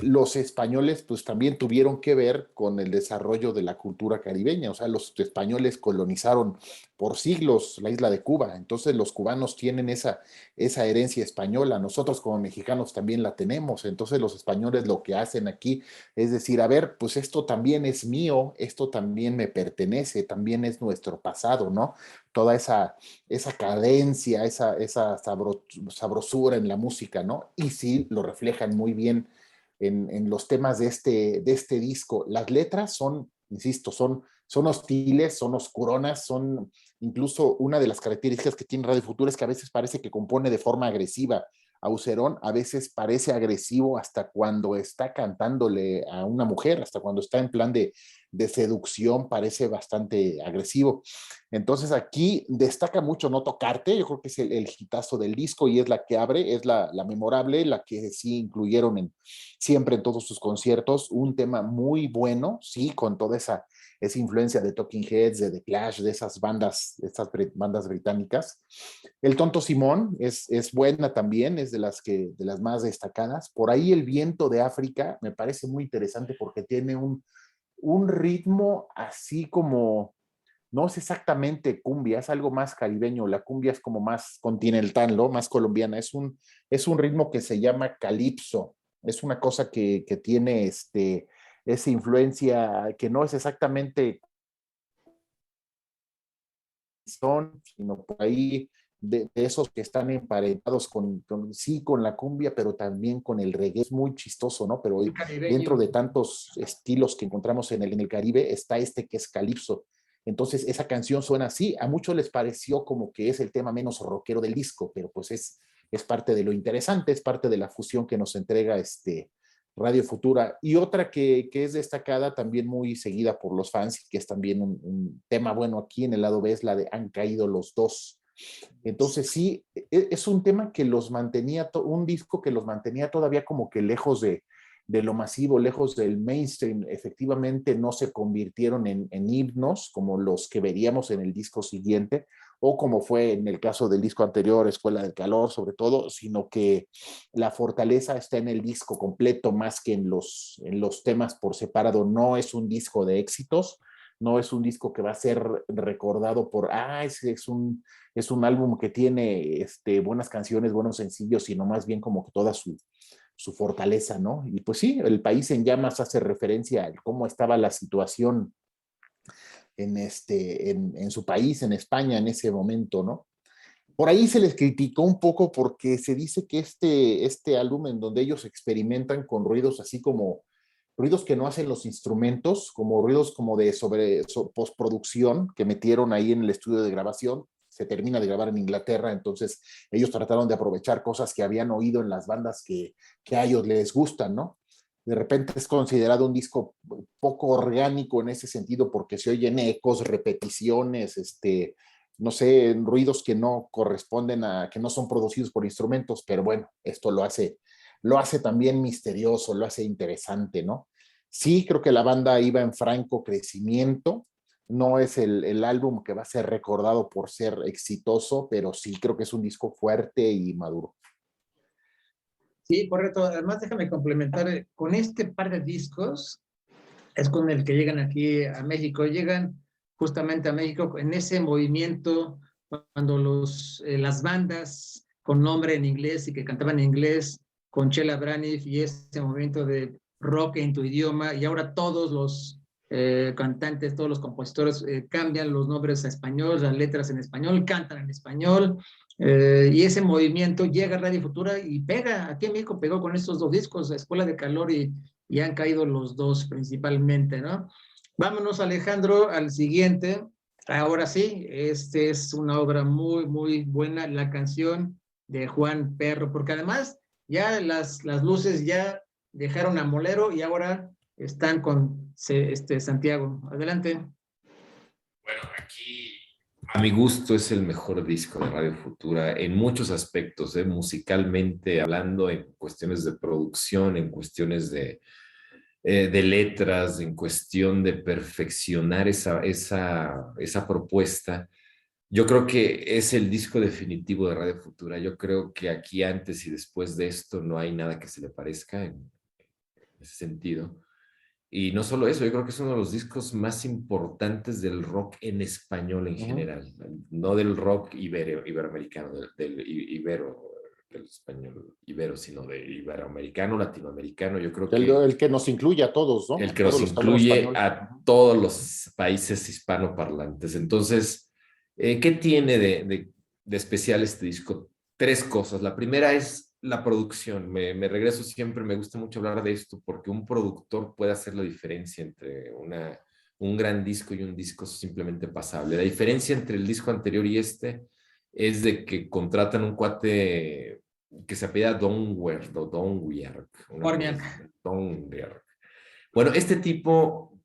Los españoles pues también tuvieron que ver con el desarrollo de la cultura caribeña, o sea, los españoles colonizaron por siglos la isla de Cuba, entonces los cubanos tienen esa herencia española, nosotros como mexicanos también la tenemos, entonces los españoles lo que hacen aquí es decir, a ver, pues esto también es mío, esto también me pertenece, también es nuestro pasado, ¿no? Toda esa cadencia, esa sabrosura en la música, ¿no? Y sí, lo reflejan muy bien en los temas de este disco. Las letras son, insisto, son hostiles, son oscuronas, son incluso una de las características que tiene Radio Futura es que a veces parece que compone de forma agresiva. Aucerón a veces parece agresivo hasta cuando está cantándole a una mujer, hasta cuando está en plan de seducción, parece bastante agresivo. Entonces aquí destaca mucho No Tocarte, yo creo que es el hitazo del disco y es la que abre, es la memorable, la que sí incluyeron siempre en todos sus conciertos, un tema muy bueno, sí, con toda esa influencia de Talking Heads, de The Clash, de esas bandas británicas. El Tonto Simón es buena también, es de las más destacadas. Por ahí El Viento de África me parece muy interesante porque tiene un ritmo así como, no es exactamente cumbia, es algo más caribeño, la cumbia es como más continental, ¿no? Más colombiana, es un ritmo que se llama calipso, es una cosa que tiene esa influencia que no es exactamente son, sino por ahí de esos que están emparentados sí, con la cumbia, pero también con el reggae. Es muy chistoso, ¿no? Pero dentro Caribeño. de tantos estilos que encontramos en el Caribe, está que es calipso. Entonces, esa canción suena así. A muchos les pareció como que es el tema menos rockero del disco, pero pues es parte de lo interesante, es parte de la fusión que nos entrega Radio Futura. Y otra que es destacada, también muy seguida por los fans, y que es también un tema bueno aquí en el lado B, es la de Han caído los dos. Entonces sí, es un tema que los mantenía, un disco que los mantenía todavía como que lejos de lo masivo, lejos del mainstream. Efectivamente no se convirtieron en himnos como los que veríamos en el disco siguiente, o como fue en el caso del disco anterior, Escuela del Calor, sobre todo, sino que la fortaleza está en el disco completo más que en los temas por separado. No es un disco de éxitos, no es un disco que va a ser recordado por, es un álbum que tiene buenas canciones, buenos sencillos, sino más bien como que toda su fortaleza, ¿no? Y pues sí, El País en Llamas hace referencia a cómo estaba la situación en su país, en España, en ese momento, ¿no? Por ahí se les criticó un poco porque se dice que este álbum en donde ellos experimentan con ruidos así como ruidos que no hacen los instrumentos, como ruidos como de postproducción que metieron ahí en el estudio de grabación, se termina de grabar en Inglaterra, entonces ellos trataron de aprovechar cosas que habían oído en las bandas que a ellos les gustan, ¿no? De repente es considerado un disco poco orgánico en ese sentido porque se oyen ecos, repeticiones, no sé, ruidos que no corresponden que no son producidos por instrumentos, pero bueno, esto lo hace también misterioso, lo hace interesante, ¿no? Sí, creo que la banda iba en franco crecimiento, no es el álbum que va a ser recordado por ser exitoso, pero sí creo que es un disco fuerte y maduro. Sí, correcto. Además, déjame complementar, con este par de discos es con el que llegan aquí a México. Llegan justamente a México en ese movimiento cuando las bandas con nombre en inglés y que cantaban en inglés, con Chela Braniff y ese movimiento de rock en tu idioma, y ahora todos los cantantes, todos los compositores cambian los nombres a español, las letras en español, cantan en español, y ese movimiento llega a Radio Futura y pega. Aquí en México pegó con estos dos discos, Escuela de Calor y han caído los dos principalmente, ¿no? Vámonos, Alejandro, al siguiente. Ahora sí, este es una obra muy, muy buena, la canción de Juan Perro, porque además ya las luces ya dejaron a Molero y ahora están con Santiago. Adelante. Bueno, aquí a mi gusto es el mejor disco de Radio Futura en muchos aspectos, musicalmente hablando, en cuestiones de producción, en cuestiones de letras, en cuestión de perfeccionar esa propuesta. Yo creo que es el disco definitivo de Radio Futura. Yo creo que aquí antes y después de esto no hay nada que se le parezca en ese sentido. Y no solo eso, yo creo que es uno de los discos más importantes del rock en español en general, no del rock iberoamericano, del ibero, del español ibero, sino del iberoamericano, latinoamericano. Yo creo que El que nos incluye a todos, ¿no? el que Todos nos los que hablamos incluye español. a todos los países hispanoparlantes. Entonces, ¿qué tiene de especial este disco? Tres cosas. La primera es la producción. Me regreso siempre, me gusta mucho hablar de esto porque un productor puede hacer la diferencia entre un gran disco y un disco simplemente pasable. La diferencia entre el disco anterior y este es de que contratan un cuate que se apellida Donwerk o Donwerk. Donwerk. Bueno, este tipo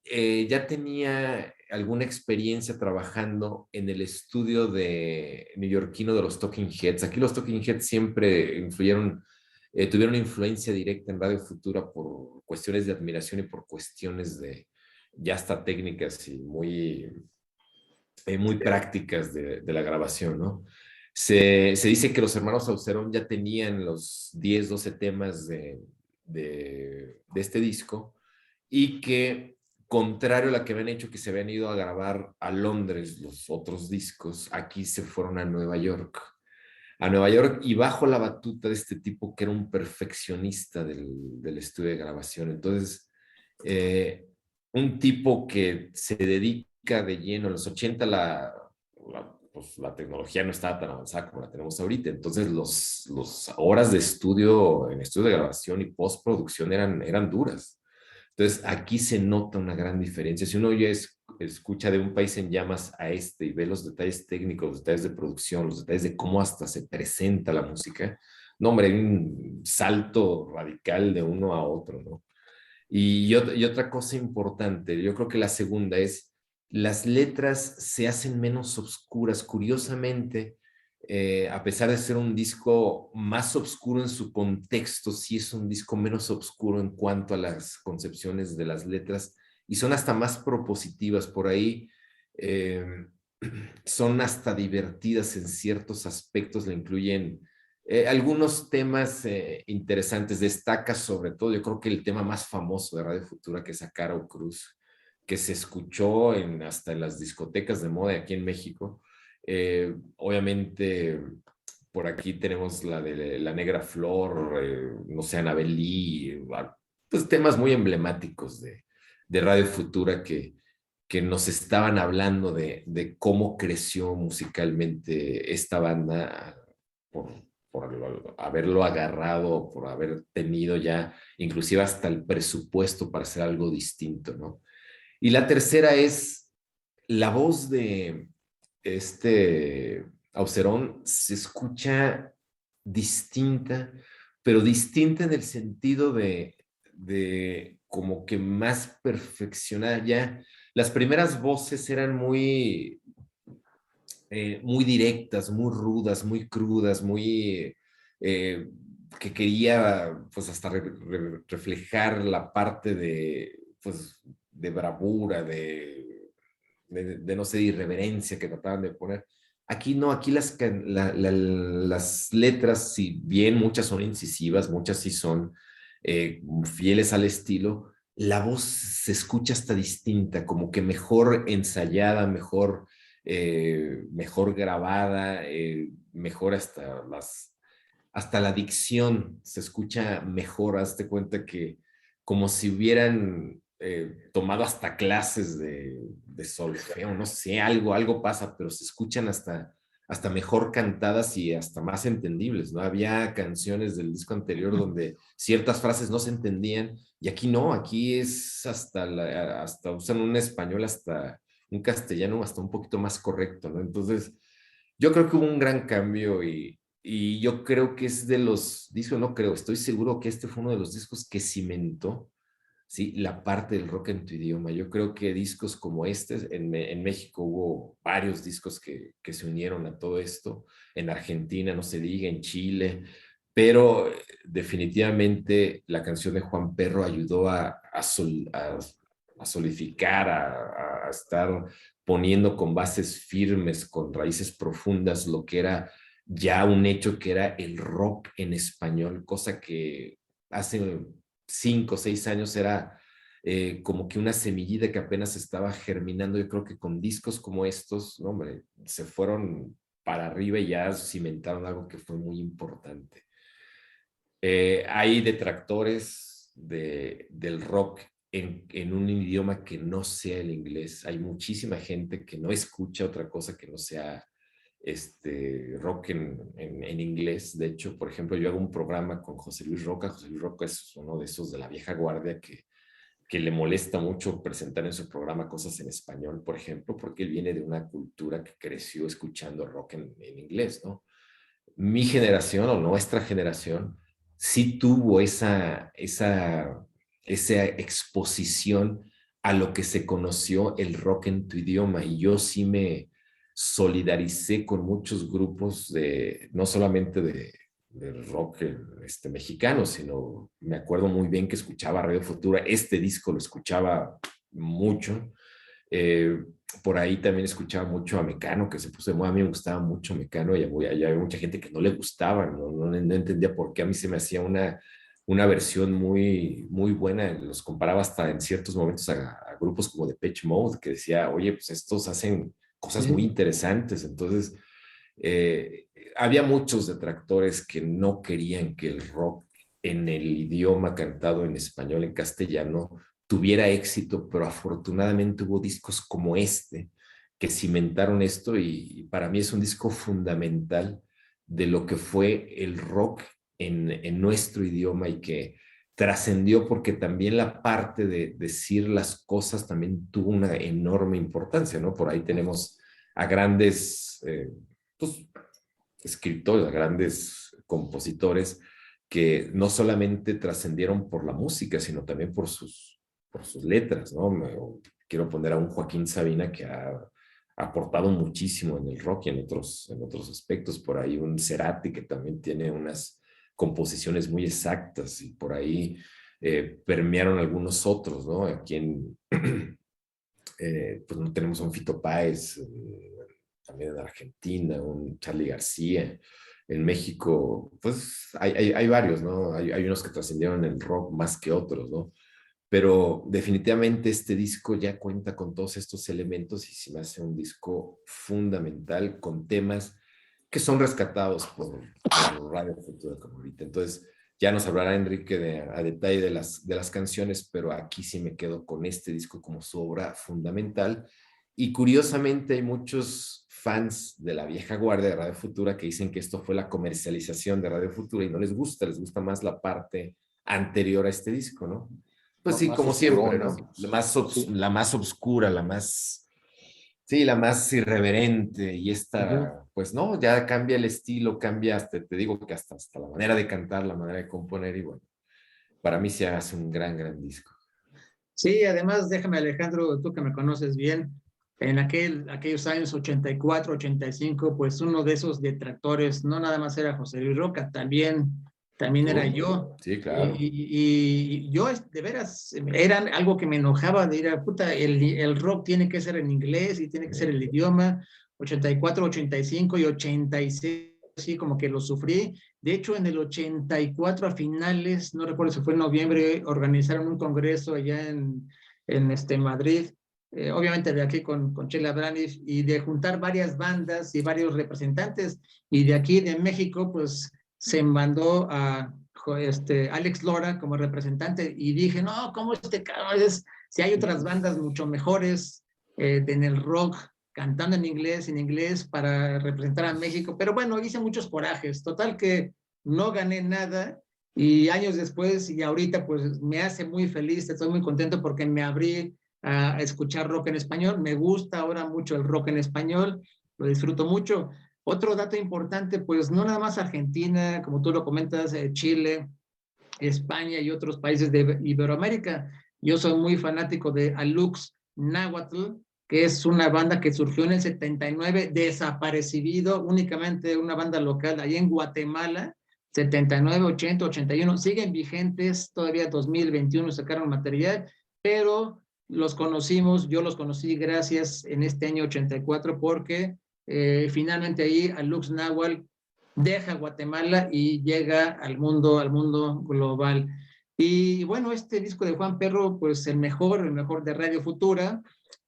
ya tenía alguna experiencia trabajando en el estudio neoyorquino de los Talking Heads. Aquí los Talking Heads siempre tuvieron influencia directa en Radio Futura por cuestiones de admiración y por cuestiones ya hasta técnicas y muy prácticas de la grabación, ¿no? Se dice que los hermanos Aucerón ya tenían los 10, 12 temas de este disco y que, contrario a la que habían hecho, que se habían ido a grabar a Londres los otros discos, aquí se fueron a Nueva York. A Nueva York y bajo la batuta de este tipo que era un perfeccionista del estudio de grabación. Entonces, un tipo que se dedica de lleno. En los 80 pues, la tecnología no estaba tan avanzada como la tenemos ahorita. Entonces, las horas de estudio, en estudio de grabación y postproducción eran duras. Entonces, aquí se nota una gran diferencia. Si uno ya escucha de Un País en Llamas a este y ve los detalles técnicos, los detalles de producción, los detalles de cómo hasta se presenta la música, no, hombre, hay un salto radical de uno a otro, ¿no? Y otra cosa importante, yo creo que la segunda es, las letras se hacen menos oscuras. Curiosamente, a pesar de ser un disco más oscuro en su contexto, sí es un disco menos oscuro en cuanto a las concepciones de las letras y son hasta más propositivas por ahí. eh, Son hasta divertidas en ciertos aspectos, le incluyen algunos temas interesantes. Destaca sobre todo, yo creo que el tema más famoso de Radio Futura, que es A Caro Cruz, que se escuchó hasta en las discotecas de moda aquí en México. Obviamente, por aquí tenemos la de La Negra Flor, no sé, Anabel Lee, pues temas muy emblemáticos de Radio Futura que nos estaban hablando de cómo creció musicalmente esta banda por haberlo agarrado, por haber tenido ya inclusive hasta el presupuesto para hacer algo distinto, ¿no? Y la tercera es la voz de Aucerón se escucha distinta, pero distinta en el sentido de como que más perfeccionada ya. Las primeras voces eran muy directas, muy rudas, muy crudas, eh, que quería pues hasta reflejar la parte pues, de bravura, de no sé, de irreverencia que trataban de poner. Aquí no, aquí las letras, si bien muchas son incisivas, muchas sí son fieles al estilo, la voz se escucha hasta distinta, como que mejor ensayada, mejor grabada, mejor hasta la dicción se escucha mejor. Hazte cuenta que como si hubieran tomado hasta clases de solfeo, no sé, algo pasa, pero se escuchan hasta mejor cantadas y hasta más entendibles, ¿no? Había canciones del disco anterior donde ciertas frases no se entendían y aquí no, aquí es hasta usan un español, hasta un castellano, hasta un poquito más correcto, ¿no? Entonces, yo creo que hubo un gran cambio y yo creo que es de los discos, no creo, estoy seguro que este fue uno de los discos que cimentó, ¿sí? La parte del rock en tu idioma. Yo creo que discos como este, en México hubo varios discos que se unieron a todo esto, en Argentina, no se diga, en Chile, pero definitivamente la canción de Juan Perro ayudó a solidificar, a estar poniendo con bases firmes, con raíces profundas, lo que era ya un hecho que era el rock en español, cosa que hace 5 o 6 años era como que una semillita que apenas estaba germinando. Yo creo que con discos como estos, no, hombre, se fueron para arriba y ya cimentaron algo que fue muy importante. Hay detractores del rock en un idioma que no sea el inglés. Hay muchísima gente que no escucha otra cosa que no sea rock en inglés. De hecho, por ejemplo, yo hago un programa con José Luis Roca. José Luis Roca es uno de esos de la vieja guardia que le molesta mucho presentar en su programa cosas en español, por ejemplo, porque él viene de una cultura que creció escuchando rock en inglés, ¿no? Mi generación o nuestra generación sí tuvo esa exposición a lo que se conoció el rock en tu idioma, y yo sí me solidaricé con muchos grupos no solamente de rock mexicano, sino me acuerdo muy bien que escuchaba Radio Futura. Este disco lo escuchaba mucho. eh, por ahí también escuchaba mucho a Mecano, que se puso de moda. A mí me gustaba mucho Mecano y había mucha gente que no le gustaba, no entendía por qué. A mí se me hacía una versión muy, muy buena. Los comparaba hasta en ciertos momentos a grupos como Depeche Mode, que decía, oye, pues estos hacen cosas muy interesantes. Entonces, había muchos detractores que no querían que el rock en el idioma cantado en español, en castellano, tuviera éxito, pero afortunadamente hubo discos como este que cimentaron esto, y para mí es un disco fundamental de lo que fue el rock en nuestro idioma, y que trascendió porque también la parte de decir las cosas también tuvo una enorme importancia, ¿no? Por ahí tenemos a grandes pues, escritores, a grandes compositores que no solamente trascendieron por la música, sino también por sus letras, ¿no? Quiero poner a un Joaquín Sabina que ha aportado muchísimo en el rock y en otros aspectos. Por ahí un Cerati que también tiene unas composiciones muy exactas, y por ahí permearon algunos otros, ¿no? Aquí pues no tenemos un Fito Páez, también en Argentina, un Charly García. En México, pues hay varios, ¿no? Hay unos que trascendieron el rock más que otros, ¿no? Pero definitivamente este disco ya cuenta con todos estos elementos y se me hace un disco fundamental con temas que son rescatados por Radio Futura como ahorita. Entonces, Ya nos hablará Enrique a detalle de las canciones, pero aquí sí me quedo con este disco como su obra fundamental. Y curiosamente hay muchos fans de la vieja guardia de Radio Futura que dicen que esto fue la comercialización de Radio Futura y no les gusta más la parte anterior a este disco, ¿no? Pues sí, Más como siempre, oscurona, ¿no? sí. La más obscura, sí, la más irreverente y Ujú. esta, pues no, ya cambia el estilo, cambia hasta, te digo que hasta la manera de cantar, la manera de componer y bueno, para mí se hace un gran disco. Sí, además, déjame Alejandro, tú que me conoces bien, en aquellos años 84, 85, pues uno de esos detractores no nada más era José Luis Roca, también era ¿Tú? yo. Sí, Y, claro. y yo, de veras, era algo que me enojaba de ir a, puta, el rock tiene que ser en inglés y tiene que ser el idioma. 84, 85 y 86, sí, como que lo sufrí. De hecho, en el 84 a finales, no recuerdo si fue en noviembre, organizaron un congreso allá en Madrid, obviamente de aquí con Chela Braniff, y de juntar varias bandas y varios representantes. Y de aquí de México, pues se mandó a Alex Lora como representante. Y dije, no, ¿cómo este cabrón es? Si hay otras bandas mucho mejores en el rock, cantando en inglés para representar a México, pero bueno, hice muchos corajes, total que no gané nada y años después y ahorita pues me hace muy feliz, estoy muy contento porque me abrí a escuchar rock en español, me gusta ahora mucho el rock en español, lo disfruto mucho. Otro dato importante, pues no nada más Argentina, como tú lo comentas, Chile, España y otros países de Iberoamérica. Yo soy muy fanático de Alux Nahuatl, que es una banda que surgió en el 79, desaparecido, únicamente una banda local ahí en Guatemala, 79, 80, 81, siguen vigentes, todavía 2021 sacaron material, pero yo los conocí gracias en este año 84 porque finalmente ahí Alux Nahuatl deja Guatemala y llega al mundo global. Y bueno, este disco de Juan Perro, pues el mejor de Radio Futura,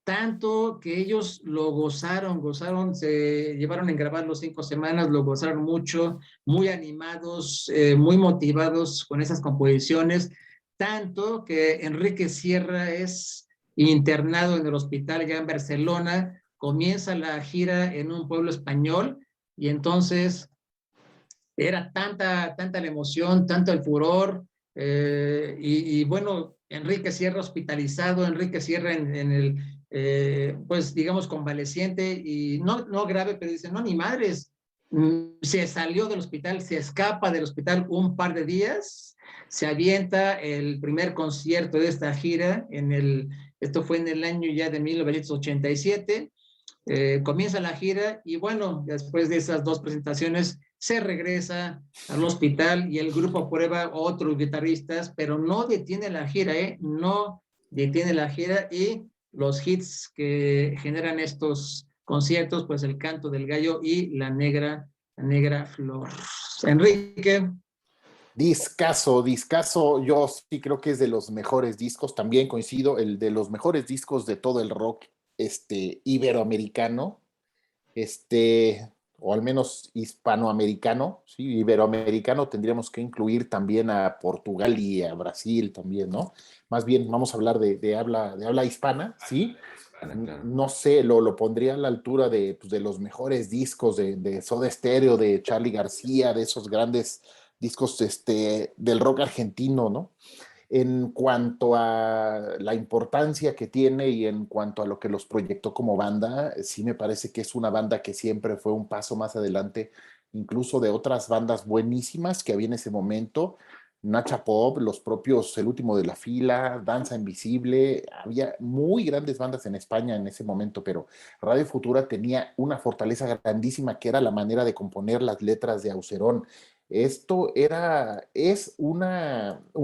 tanto que ellos lo gozaron, se llevaron en grabarlo 5 semanas, lo gozaron mucho, muy animados, muy motivados con esas composiciones, tanto que Enrique Sierra es internado en el hospital ya en Barcelona, comienza la gira en un pueblo español y entonces era tanta la emoción, tanto el furor, y bueno, Enrique Sierra hospitalizado, Enrique Sierra en el, pues digamos, convaleciente, y no grave, pero dice, no, ni madres, se salió del hospital, se escapa del hospital un par de días, se avienta el primer concierto de esta gira, esto fue en el año ya de 1987, comienza la gira y bueno, después de esas dos presentaciones se regresa al hospital y el grupo prueba otros guitarristas, pero no detiene la gira, no detiene la gira y los hits que generan estos conciertos, pues el canto del gallo y la negra flor. Enrique. Discaso, yo sí creo que es de los mejores discos, también coincido, el de los mejores discos de todo el rock iberoamericano, o al menos hispanoamericano, ¿sí? Iberoamericano tendríamos que incluir también a Portugal y a Brasil también, ¿no? Más bien vamos a hablar de habla hispana, ¿sí? Claro. No sé, lo pondría a la altura pues, de los mejores discos de Soda Stereo, de Charly García, de esos grandes discos del rock argentino, ¿no? En cuanto a la importancia que tiene y en cuanto a lo que los proyectó como banda, sí me parece que es una banda que siempre fue un paso más adelante, incluso de otras bandas buenísimas que había en ese momento. Nacha Pop, los propios El Último de la Fila, Danza Invisible, había muy grandes bandas en España en ese momento, pero Radio Futura tenía una fortaleza grandísima que era la manera de componer las letras de Aucerón. Es un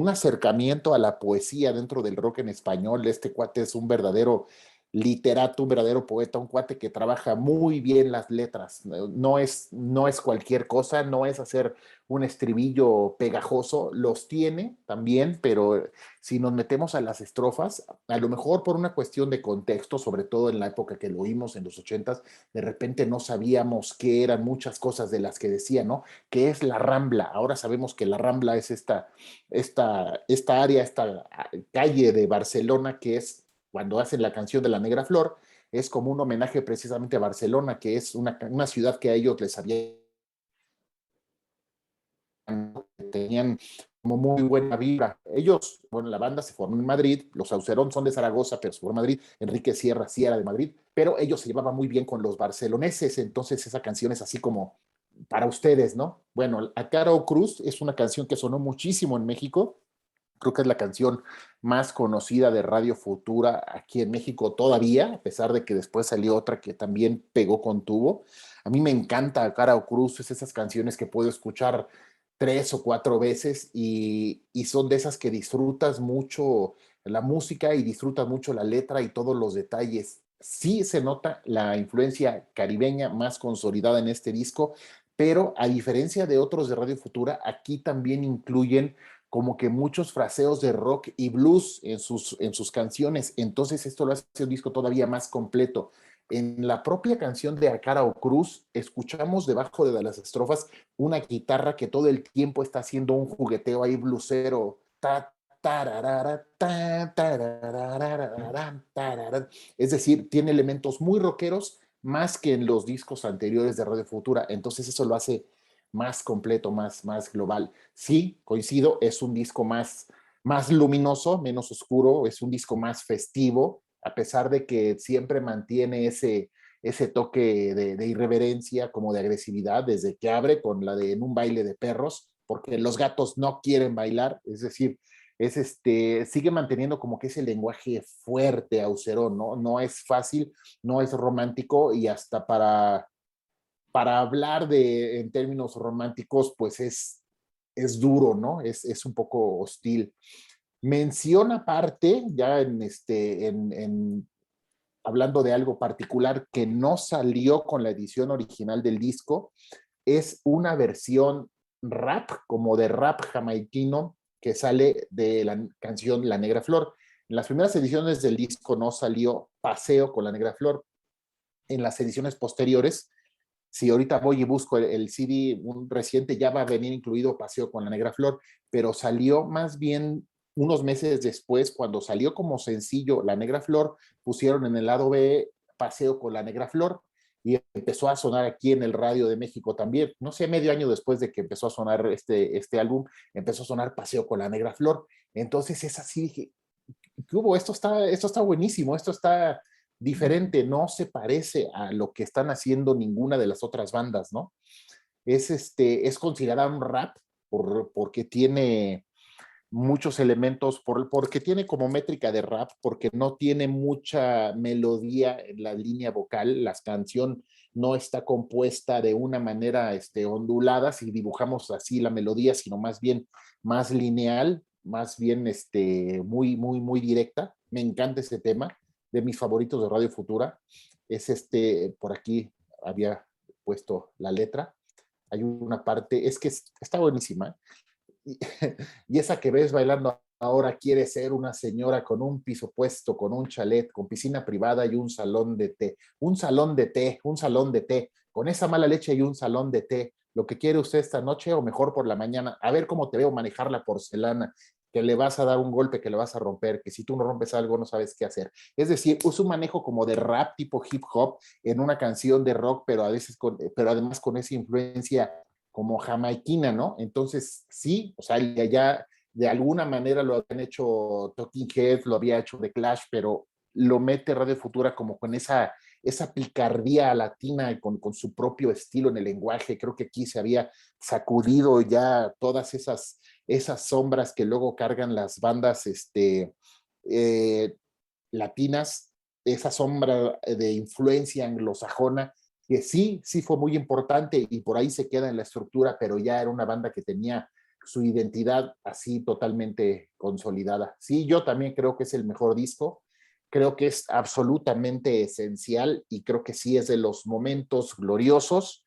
acercamiento a la poesía dentro del rock en español. Este cuate es un verdadero literato, un verdadero poeta, un cuate que trabaja muy bien las letras. No es cualquier cosa, no es hacer un estribillo pegajoso, los tiene también, pero si nos metemos a las estrofas, a lo mejor por una cuestión de contexto, sobre todo en la época que lo oímos en los 80s, de repente no sabíamos qué eran muchas cosas de las que decía, ¿no? ¿Qué es la Rambla? Ahora sabemos que la Rambla es esta área, esta calle de Barcelona que es cuando hacen la canción de La Negra Flor, es como un homenaje precisamente a Barcelona, que es una ciudad que a ellos les había, tenían como muy buena vibra. Ellos, bueno, la banda se formó en Madrid, los Aucerón son de Zaragoza, pero se formó en Madrid, Enrique Sierra sí era de Madrid, pero ellos se llevaban muy bien con los barceloneses, entonces esa canción es así como para ustedes, ¿no? Bueno, A Cara o Cruz es una canción que sonó muchísimo en México, creo que es la canción más conocida de Radio Futura aquí en México todavía, a pesar de que después salió otra que también pegó con tubo. A mí me encanta Cara o Cruz, es esas canciones que puedo escuchar 3 o 4 veces y son de esas que disfrutas mucho la música y disfrutas mucho la letra y todos los detalles. Sí se nota la influencia caribeña más consolidada en este disco, pero a diferencia de otros de Radio Futura, aquí también incluyen como que muchos fraseos de rock y blues en sus canciones. Entonces esto lo hace un disco todavía más completo. En la propia canción de A Cara o Cruz, escuchamos debajo de las estrofas una guitarra que todo el tiempo está haciendo un jugueteo ahí blusero. Ta, tararara, ta, tararara, tararara. Es decir, tiene elementos muy rockeros más que en los discos anteriores de Radio Futura. Entonces eso lo hace más completo, más global. Sí, coincido, es un disco más luminoso, menos oscuro, es un disco más festivo, a pesar de que siempre mantiene ese toque de irreverencia, como de agresividad, desde que abre con la de En un baile de perros, porque los gatos no quieren bailar, es decir, sigue manteniendo como que ese lenguaje fuerte, aucerón, ¿no? No es fácil, no es romántico y hasta para hablar en términos románticos, pues es duro, ¿no? Es un poco hostil. Menciona aparte, ya hablando de algo particular que no salió con la edición original del disco, es una versión rap, como de rap jamaiquino, que sale de la canción La Negra Flor. En las primeras ediciones del disco no salió Paseo con la Negra Flor. En las ediciones posteriores, si ahorita voy y busco el CD un reciente, ya va a venir incluido Paseo con la Negra Flor, pero salió más bien unos meses después, cuando salió como sencillo La Negra Flor, pusieron en el lado B Paseo con la Negra Flor y empezó a sonar aquí en el Radio de México también. No sé, medio año después de que empezó a sonar este álbum, empezó a sonar Paseo con la Negra Flor. Entonces es así, dije, ¿qué hubo? Esto está buenísimo, esto está diferente, no se parece a lo que están haciendo ninguna de las otras bandas, ¿no? Es considerado un rap porque tiene muchos elementos, porque tiene como métrica de rap, porque no tiene mucha melodía en la línea vocal, la canción no está compuesta de una manera ondulada, si dibujamos así la melodía, sino más bien más lineal, más bien muy directa. Me encanta ese tema, de mis favoritos de Radio Futura. Es por aquí había puesto la letra. Hay una parte, es que está buenísima, y, y esa que ves bailando ahora quiere ser una señora con un piso puesto, con un chalet, con piscina privada y un salón de té. Un salón de té, un salón de té. Con esa mala leche y un salón de té. Lo que quiere usted esta noche o mejor por la mañana. A ver cómo te veo manejar la porcelana, que le vas a dar un golpe, que le vas a romper, que si tú no rompes algo no sabes qué hacer. Es decir, usa un manejo como de rap tipo hip hop en una canción de rock, pero a veces pero además con esa influencia como jamaiquina, ¿no? Entonces, sí, o sea, ya de alguna manera lo habían hecho Talking Heads, lo había hecho The Clash, pero lo mete Radio Futura como con esa picardía latina y con su propio estilo en el lenguaje. Creo que aquí se había sacudido ya todas esas sombras que luego cargan las bandas eh, latinas, esa sombra de influencia anglosajona que sí fue muy importante y por ahí se queda en la estructura, pero ya era una banda que tenía su identidad así totalmente consolidada. Sí, yo también creo que es el mejor disco. creo que es absolutamente esencial y creo que sí es de los momentos gloriosos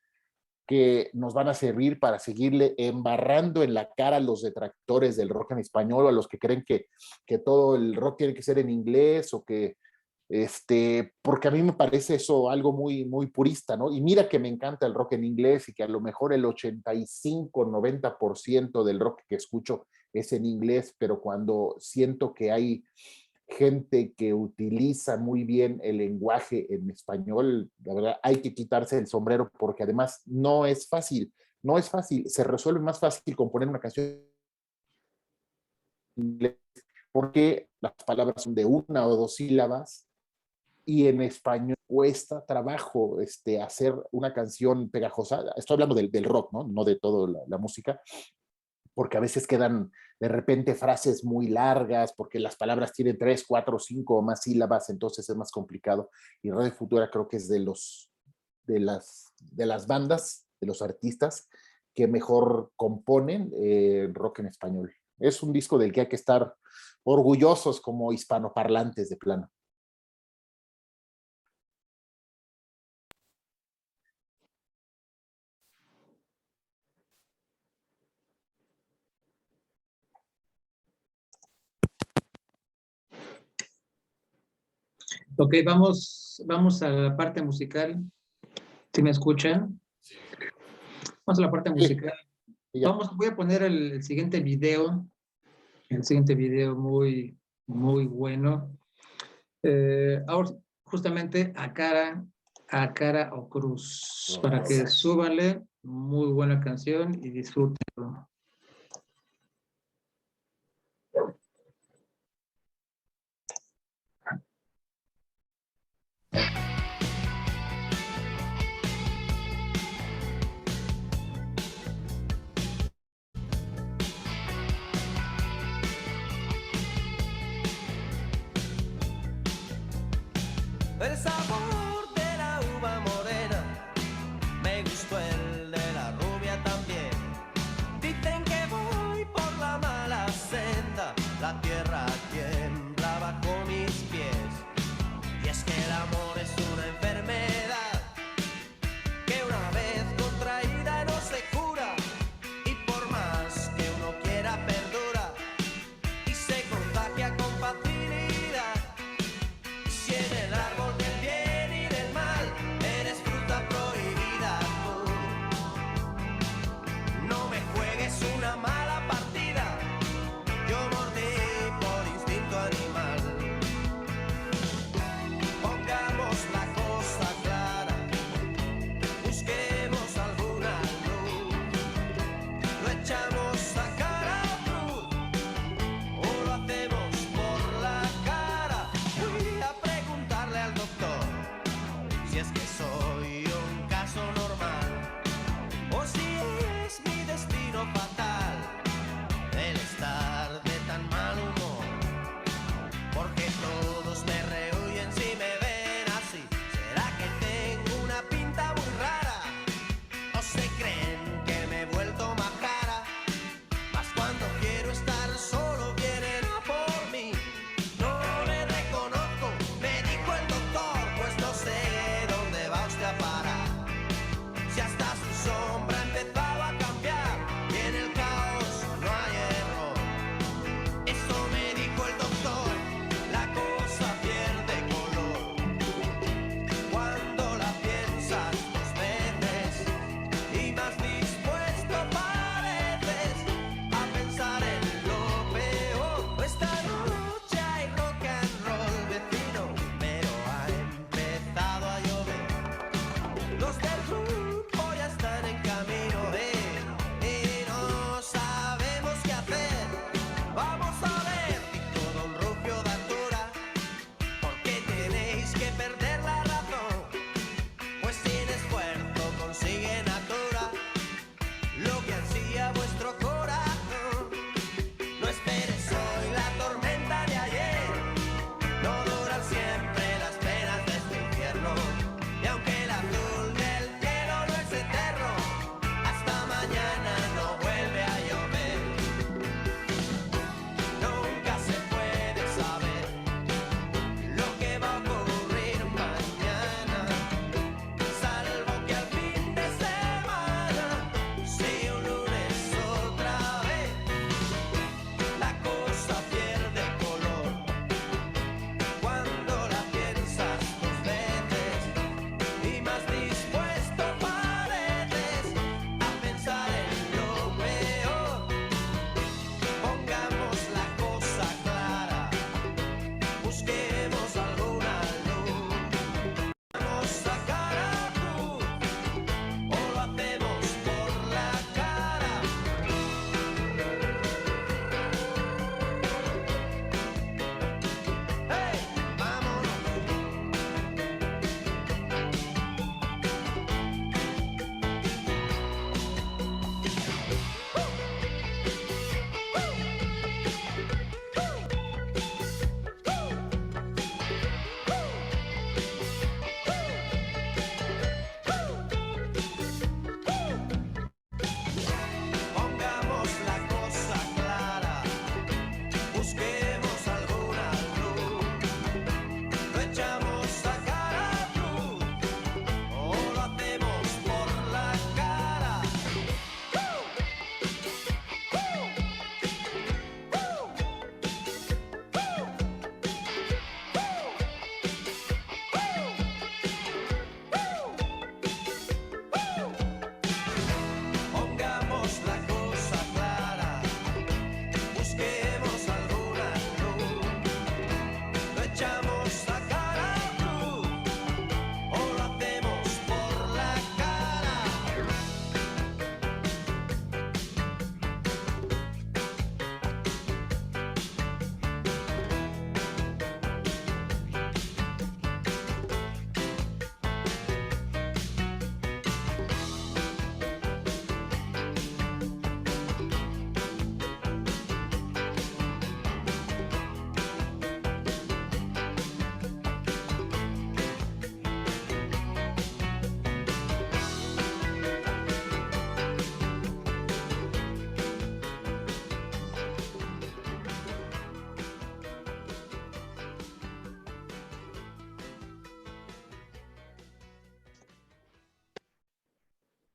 que nos van a servir para seguirle embarrando en la cara a los detractores del rock en español o a los que creen que todo el rock tiene que ser en inglés o que, porque a mí me parece eso algo muy, muy purista, ¿no? Y mira que me encanta el rock en inglés y que a lo mejor el 85-90% del rock que escucho es en inglés, pero cuando siento que hay gente que utiliza muy bien el lenguaje en español, la verdad hay que quitarse el sombrero porque además no es fácil, no es fácil, se resuelve más fácil componer una canción en inglés porque las palabras son de una o dos sílabas y en español cuesta trabajo hacer una canción pegajosa. Estoy hablando del rock, ¿no? No de toda la música, porque a veces quedan de repente frases muy largas, porque las palabras tienen 3, 4, 5 o más sílabas, entonces es más complicado. Y Radio Futura creo que es de las bandas, de los artistas que mejor componen rock en español. Es un disco del que hay que estar orgullosos como hispanoparlantes de plano. Ok, vamos a la parte musical. ¿Sí me escuchan? Vamos a la parte musical. Voy a poner el siguiente video. El siguiente video muy, muy bueno. Ahora, justamente a cara o cruz. Para que súbanle. Muy buena canción y disfrútenlo. El sabor de la uva morena, me gustó el de la rubia también. Dicen que voy por la mala senda, la tierra tiembla bajo mis pies. Y es que el amor es una enfermedad que una vez contraída no se cura, y por más que uno quiera perdura y se contagia con facilidad. Si en el árbol del bien y del mal eres fruta prohibida tú, no me juegues una mala partida, yo mordí por instinto animal. Pongamos la cosa clara, busquemos alguna luz, lo echamos a cara o cruz, o lo hacemos por la cara. Fui a preguntarle al doctor si es que soy un caso normal o si es mi destino fatal el estar de tan mal humor, porque todos me rehuyen si me ven así. ¿Será que tengo una pinta muy rara o se creen que me he vuelto majara? Mas cuando quiero estar solo vienen a por mí. No me reconozco, me dijo el doctor, pues no sé dónde va usted a parar. Si hasta su sombra ha empezado a cambiar y en el caos no hay error. Eso me dijo el doctor, la cosa pierde color cuando la piensas dos veces y más dispuesto pareces a pensar en lo peor. Esta noche hay rock and roll, vecino, pero ha empezado a llover. Los del grupo ya están en camino, y no sabemos qué hacer. Vamos a ver, dijo don Rufio de Artura, ¿por qué tenéis que perder la razón? Pues sin esfuerzo consigue natura lo que ansía vuestro corazón. No esperes hoy la tormenta de ayer, no duran siempre las penas de este infierno. Y aunque el azul del cielo no es eterno, hasta mañana no vuelve a llover. Nunca se puede saber lo que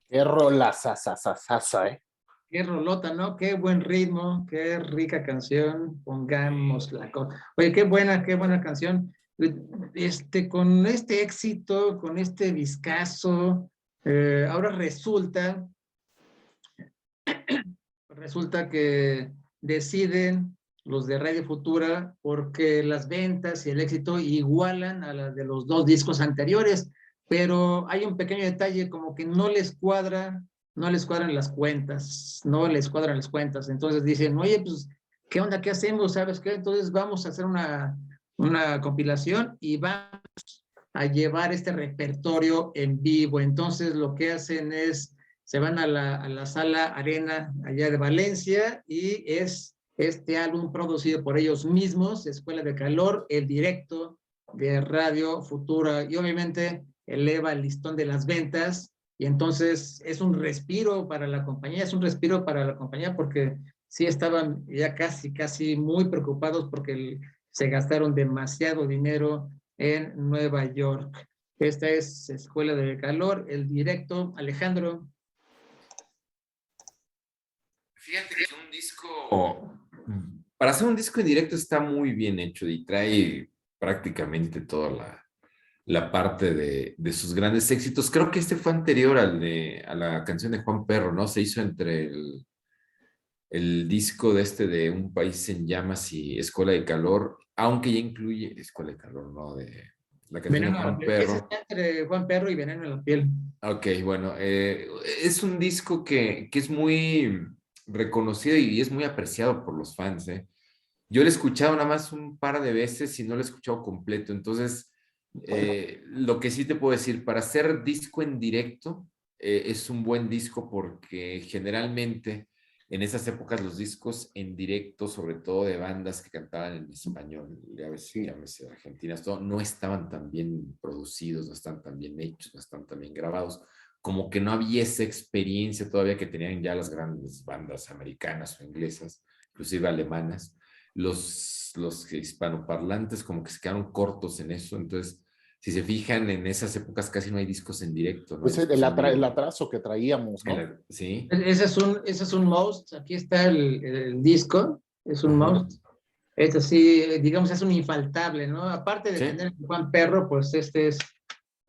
Qué rola, sasa, ¿eh? Qué rolota, ¿no? Qué buen ritmo, qué rica canción. Pongamos la cosa. Oye, qué buena canción. Con este éxito, con este discazo, ahora resulta que deciden los de Radio Futura porque las ventas y el éxito igualan a las de los dos discos anteriores, pero hay un pequeño detalle como que no les cuadran las cuentas, no les cuadran las cuentas. Entonces dicen, oye, pues, ¿qué onda? ¿Qué hacemos? ¿Sabes qué? Entonces vamos a hacer una compilación y vamos a llevar este repertorio en vivo. Entonces lo que hacen es se van a la sala Arena allá de Valencia y es este álbum producido por ellos mismos, Escuela de Calor, el directo de Radio Futura y obviamente eleva el listón de las ventas y entonces es un respiro para la compañía, es un respiro para la compañía porque sí estaban ya casi muy preocupados porque se gastaron demasiado dinero en Nueva York. Esta es Escuela de Calor, el directo. Alejandro. Fíjate que un disco, para hacer un disco en directo está muy bien hecho y trae prácticamente toda la parte de sus grandes éxitos. Creo que este fue anterior a la canción de Juan Perro, ¿no? Se hizo entre el disco de Un País en Llamas y Escuela de Calor, aunque ya incluye Escuela de Calor, ¿no? De la canción de Veneno a la Juan piel. Ese Perro. está entre Juan Perro y Veneno en la piel. Ok, bueno, es un disco que es muy reconocido y es muy apreciado por los fans, ¿eh? Yo lo he escuchado nada más un par de veces y no lo he escuchado completo, entonces lo que sí te puedo decir, para hacer disco en directo es un buen disco porque generalmente en esas épocas los discos en directo, sobre todo de bandas que cantaban en español, llámese argentinas, todo, no estaban tan bien producidos, no están tan bien hechos, no están tan bien grabados, como que no había esa experiencia todavía que tenían ya las grandes bandas americanas o inglesas, inclusive alemanas. Los hispanoparlantes como que se quedaron cortos en eso, entonces si se fijan en esas épocas casi no hay discos en directo, no hay Pues discos en el vivo. atraso que traíamos, ¿no? Sí. Ese es un must. Aquí está el disco. Es un Ajá. must. Este sí, digamos, es un infaltable, ¿no? Aparte de Sí. tener a Juan Perro, pues este es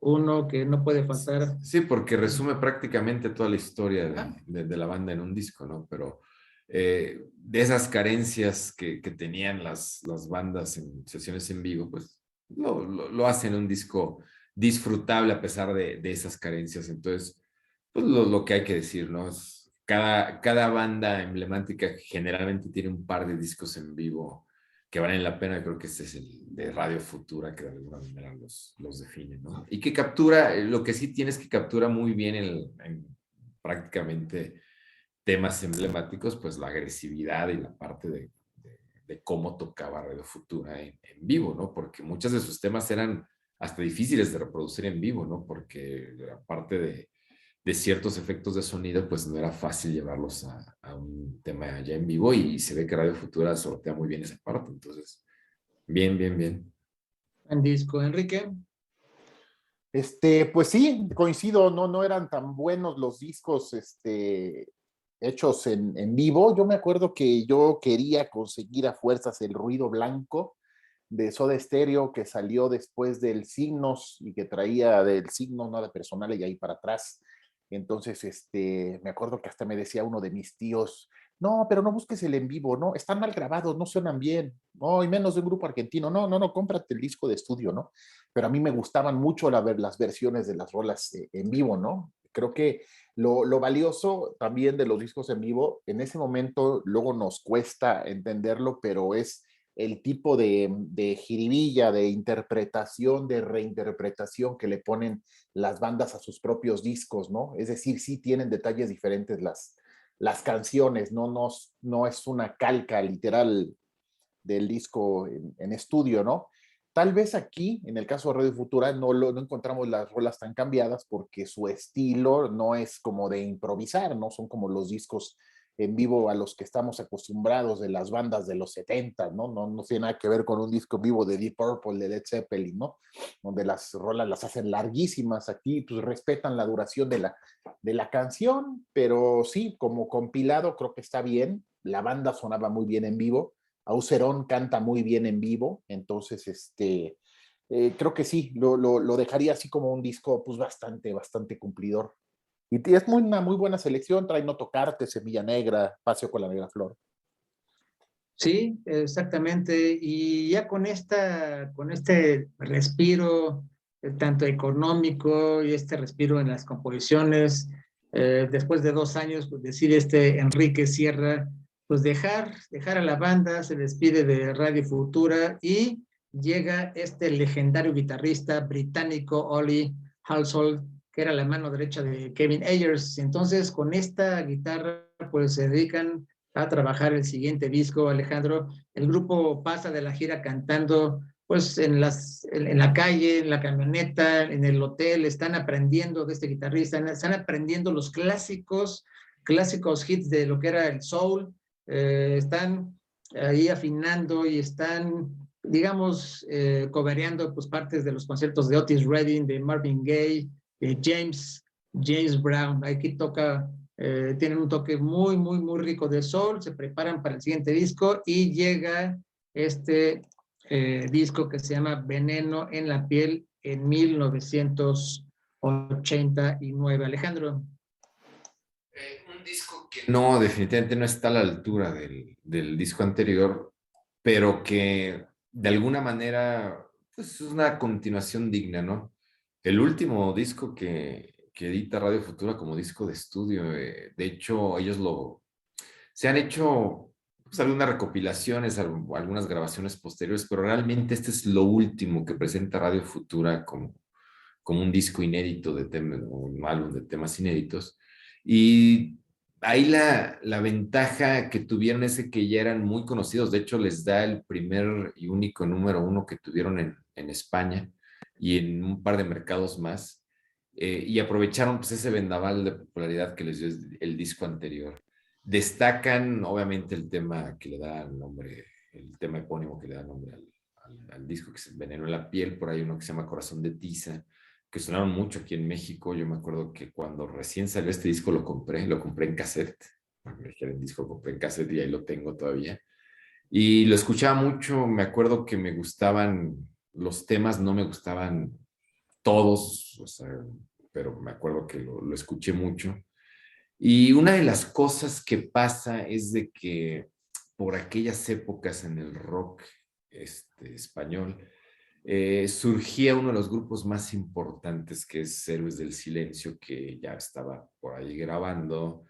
uno que no puede faltar. Sí, porque resume prácticamente toda la historia Ah, de la banda en un disco, ¿no? Pero de esas carencias que tenían las bandas en sesiones en vivo, pues lo hacen un disco disfrutable a pesar de esas carencias. Entonces, pues lo que hay que decir, ¿no? Cada banda emblemática generalmente tiene un par de discos en vivo que valen la pena. Creo que este es el de Radio Futura, que de alguna manera los define, ¿no? Y que captura, lo que sí tiene es que captura muy bien en prácticamente temas emblemáticos, pues la agresividad y la parte de cómo tocaba Radio Futura en vivo, ¿no? Porque muchos de sus temas eran hasta difíciles de reproducir en vivo, ¿no? Porque aparte de ciertos efectos de sonido, pues no era fácil llevarlos a un tema ya en vivo y se ve que Radio Futura sortea muy bien esa parte. Entonces, bien, bien, bien. en disco. Enrique. Pues sí, coincido, no eran tan buenos los discos, hechos en vivo. Yo me acuerdo que yo quería conseguir a fuerzas el Ruido Blanco de Soda Stereo que salió después del Signos y que traía del Signos nada personal y ahí para atrás. Entonces, me acuerdo que hasta me decía uno de mis tíos, no, pero no busques el en vivo, no, están mal grabados, no suenan bien, no, y menos de un grupo argentino, no, cómprate el disco de estudio, ¿no? Pero a mí me gustaban mucho las versiones de las rolas en vivo, ¿no? Creo que lo valioso también de los discos en vivo, en ese momento luego nos cuesta entenderlo, pero es el tipo de jiribilla, de interpretación, de reinterpretación que le ponen las bandas a sus propios discos, ¿no? Es decir, sí tienen detalles diferentes las canciones, no es una calca literal del disco en estudio, ¿no? Tal vez aquí, en el caso de Radio Futura, no encontramos las rolas tan cambiadas porque su estilo no es como de improvisar, ¿no? Son como los discos en vivo a los que estamos acostumbrados de las bandas de los 70, ¿no? No tiene nada que ver con un disco en vivo de Deep Purple, de Led Zeppelin, ¿no? Donde las rolas las hacen larguísimas. Aquí pues respetan la duración de la canción, pero sí, como compilado creo que está bien. La banda sonaba muy bien en vivo. Aucerón canta muy bien en vivo, entonces creo que sí, lo dejaría así como un disco pues bastante cumplidor. Y es una muy buena selección, trae No Tocarte, Semilla Negra, Paseo con la Negra Flor. Sí, exactamente. Y ya con este respiro, tanto económico y este respiro en las composiciones, después de 2 años, pues decide Enrique Sierra, pues dejar a la banda, se despide de Radio Futura y llega este legendario guitarrista británico, Ollie Halsall, que era la mano derecha de Kevin Ayers. Entonces, con esta guitarra, pues se dedican a trabajar el siguiente disco, Alejandro. El grupo pasa de la gira cantando pues en la calle, en la camioneta, en el hotel, están aprendiendo de este guitarrista, están aprendiendo los clásicos hits de lo que era el soul, están ahí afinando y están, digamos, cobereando pues partes de los conciertos de Otis Redding, de Marvin Gaye, de James Brown. Aquí tienen un toque muy rico de soul, se preparan para el siguiente disco y llega este disco que se llama Veneno en la piel en 1989. Alejandro. Un disco que no, definitivamente no está a la altura del disco anterior, pero que de alguna manera pues, es una continuación digna, ¿no? El último disco que edita Radio Futura como disco de estudio, de hecho, se han hecho pues, algunas recopilaciones, algunas grabaciones posteriores, pero realmente este es lo último que presenta Radio Futura como un disco inédito de temas, un álbum de temas inéditos. Y ahí la ventaja que tuvieron es que ya eran muy conocidos. De hecho, les da el primer y único número 1 que tuvieron en España y en un par de mercados más. Y aprovecharon pues, ese vendaval de popularidad que les dio el disco anterior. Destacan, obviamente, el tema que le da nombre, el tema epónimo que le da nombre al disco, que es Veneno en la piel. Por ahí uno que se llama Corazón de Tiza, que sonaron mucho aquí en México. Yo me acuerdo que cuando recién salió este disco lo compré en cassette. Me dijeron el disco, lo compré en cassette y ahí lo tengo todavía. Y lo escuchaba mucho, me acuerdo que me gustaban los temas, no me gustaban todos, o sea, pero me acuerdo que lo escuché mucho. Y una de las cosas que pasa es de que por aquellas épocas en el rock español, surgía uno de los grupos más importantes, que es Héroes del Silencio, que ya estaba por ahí grabando,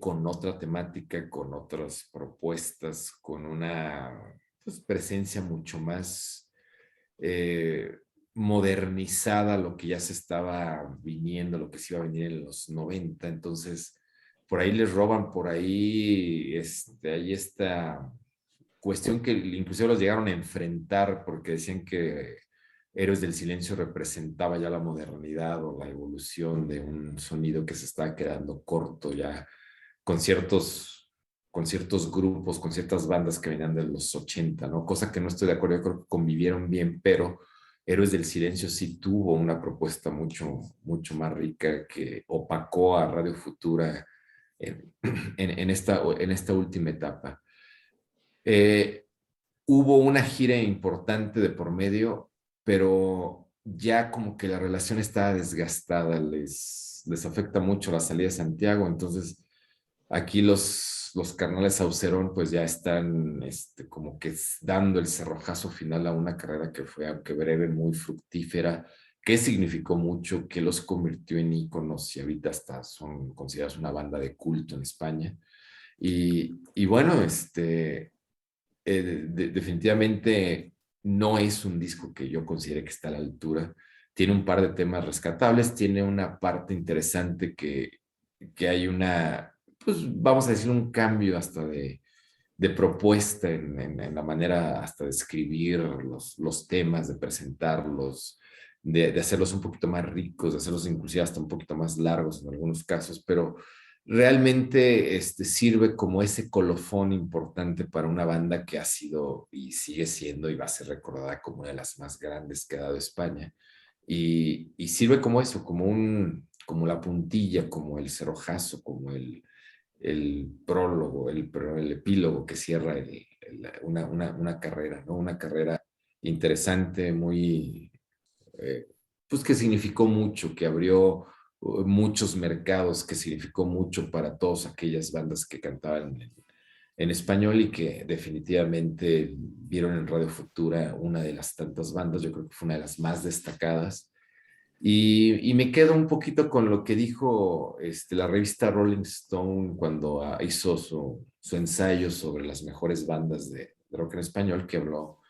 con otra temática, con otras propuestas, con una pues, presencia mucho más modernizada, lo que ya se estaba viniendo, lo que se iba a venir en los 90. Entonces, por ahí les roban, por ahí hay esta cuestión que inclusive los llegaron a enfrentar porque decían que Héroes del Silencio representaba ya la modernidad o la evolución de un sonido que se estaba quedando corto ya con ciertos grupos, con ciertas bandas que venían de los 80, ¿no? Cosa que no estoy de acuerdo, yo creo que convivieron bien, pero Héroes del Silencio sí tuvo una propuesta mucho más rica que opacó a Radio Futura en esta última etapa. Hubo una gira importante de por medio, pero ya como que la relación estaba desgastada, les afecta mucho la salida de Santiago, entonces aquí los carnales Aucerón pues ya están como que dando el cerrojazo final a una carrera que fue, aunque breve, muy fructífera, que significó mucho, que los convirtió en íconos y ahorita hasta son considerados una banda de culto en España. Y bueno, definitivamente no es un disco que yo considere que está a la altura. Tiene un par de temas rescatables, tiene una parte interesante que hay pues vamos a decir, un cambio hasta de propuesta en la manera hasta de escribir los temas, de presentarlos, de hacerlos un poquito más ricos, de hacerlos inclusive hasta un poquito más largos en algunos casos, pero realmente sirve como ese colofón importante para una banda que ha sido y sigue siendo y va a ser recordada como una de las más grandes que ha dado España. Y sirve como eso, como la puntilla, como el cerrojazo, como el prólogo, el epílogo que cierra una carrera, ¿no? Una carrera interesante, muy, pues que significó mucho, que abrió muchos mercados, que significó mucho para todas aquellas bandas que cantaban en español y que definitivamente vieron en Radio Futura una de las tantas bandas, yo creo que fue una de las más destacadas. Y me quedo un poquito con lo que dijo la revista Rolling Stone cuando hizo su ensayo sobre las mejores bandas de rock en español, que habló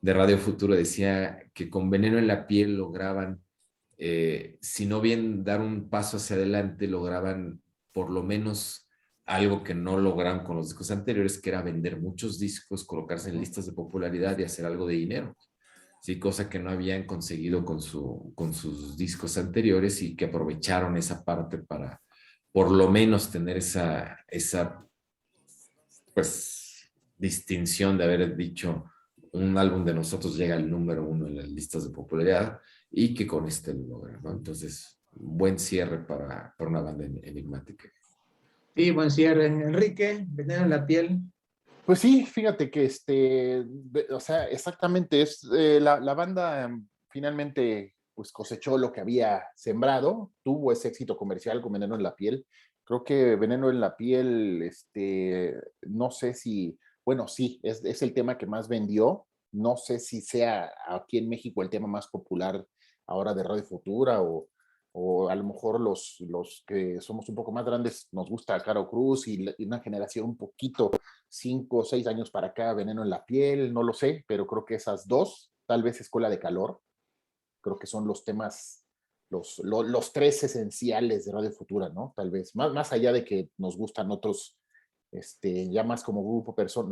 de Radio Futuro. Decía que con Veneno en la piel lograban, si no bien dar un paso hacia adelante, lograban por lo menos algo que no lograron con los discos anteriores, que era vender muchos discos, colocarse en listas de popularidad y hacer algo de dinero. Sí, cosa que no habían conseguido con sus discos anteriores y que aprovecharon esa parte para por lo menos tener esa pues distinción de haber dicho un álbum de nosotros llega al número 1 en las listas de popularidad y que con este lo logran, ¿no? Entonces, buen cierre para una banda enigmática. Sí, buen cierre. Enrique, Veneno en la piel. Pues sí, fíjate que o sea, exactamente, la banda finalmente pues cosechó lo que había sembrado, tuvo ese éxito comercial con Veneno en la piel. Creo que Veneno en la piel, no sé si, bueno, sí, es el tema que más vendió. No sé si sea aquí en México el tema más popular ahora de Radio Futura o a lo mejor los que somos un poco más grandes nos gusta Caro Cruz y una generación un poquito 5 o 6 años para acá, Veneno en la piel, no lo sé, pero creo que esas dos, tal vez Escuela de Calor, creo que son los temas, los tres esenciales de Radio Futura, ¿no? Tal vez, más allá de que nos gustan otros, ya más como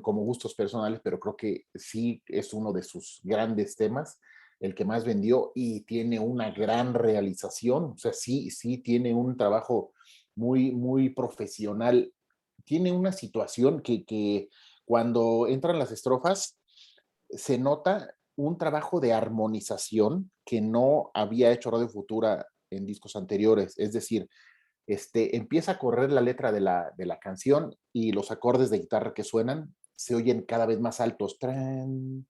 como gustos personales, pero creo que sí es uno de sus grandes temas, el que más vendió y tiene una gran realización, o sea, sí tiene un trabajo muy, muy profesional. Tiene una situación que cuando entran las estrofas se nota un trabajo de armonización que no había hecho Radio Futura en discos anteriores. Es decir, empieza a correr la letra de la canción y los acordes de guitarra que suenan se oyen cada vez más altos. Tran,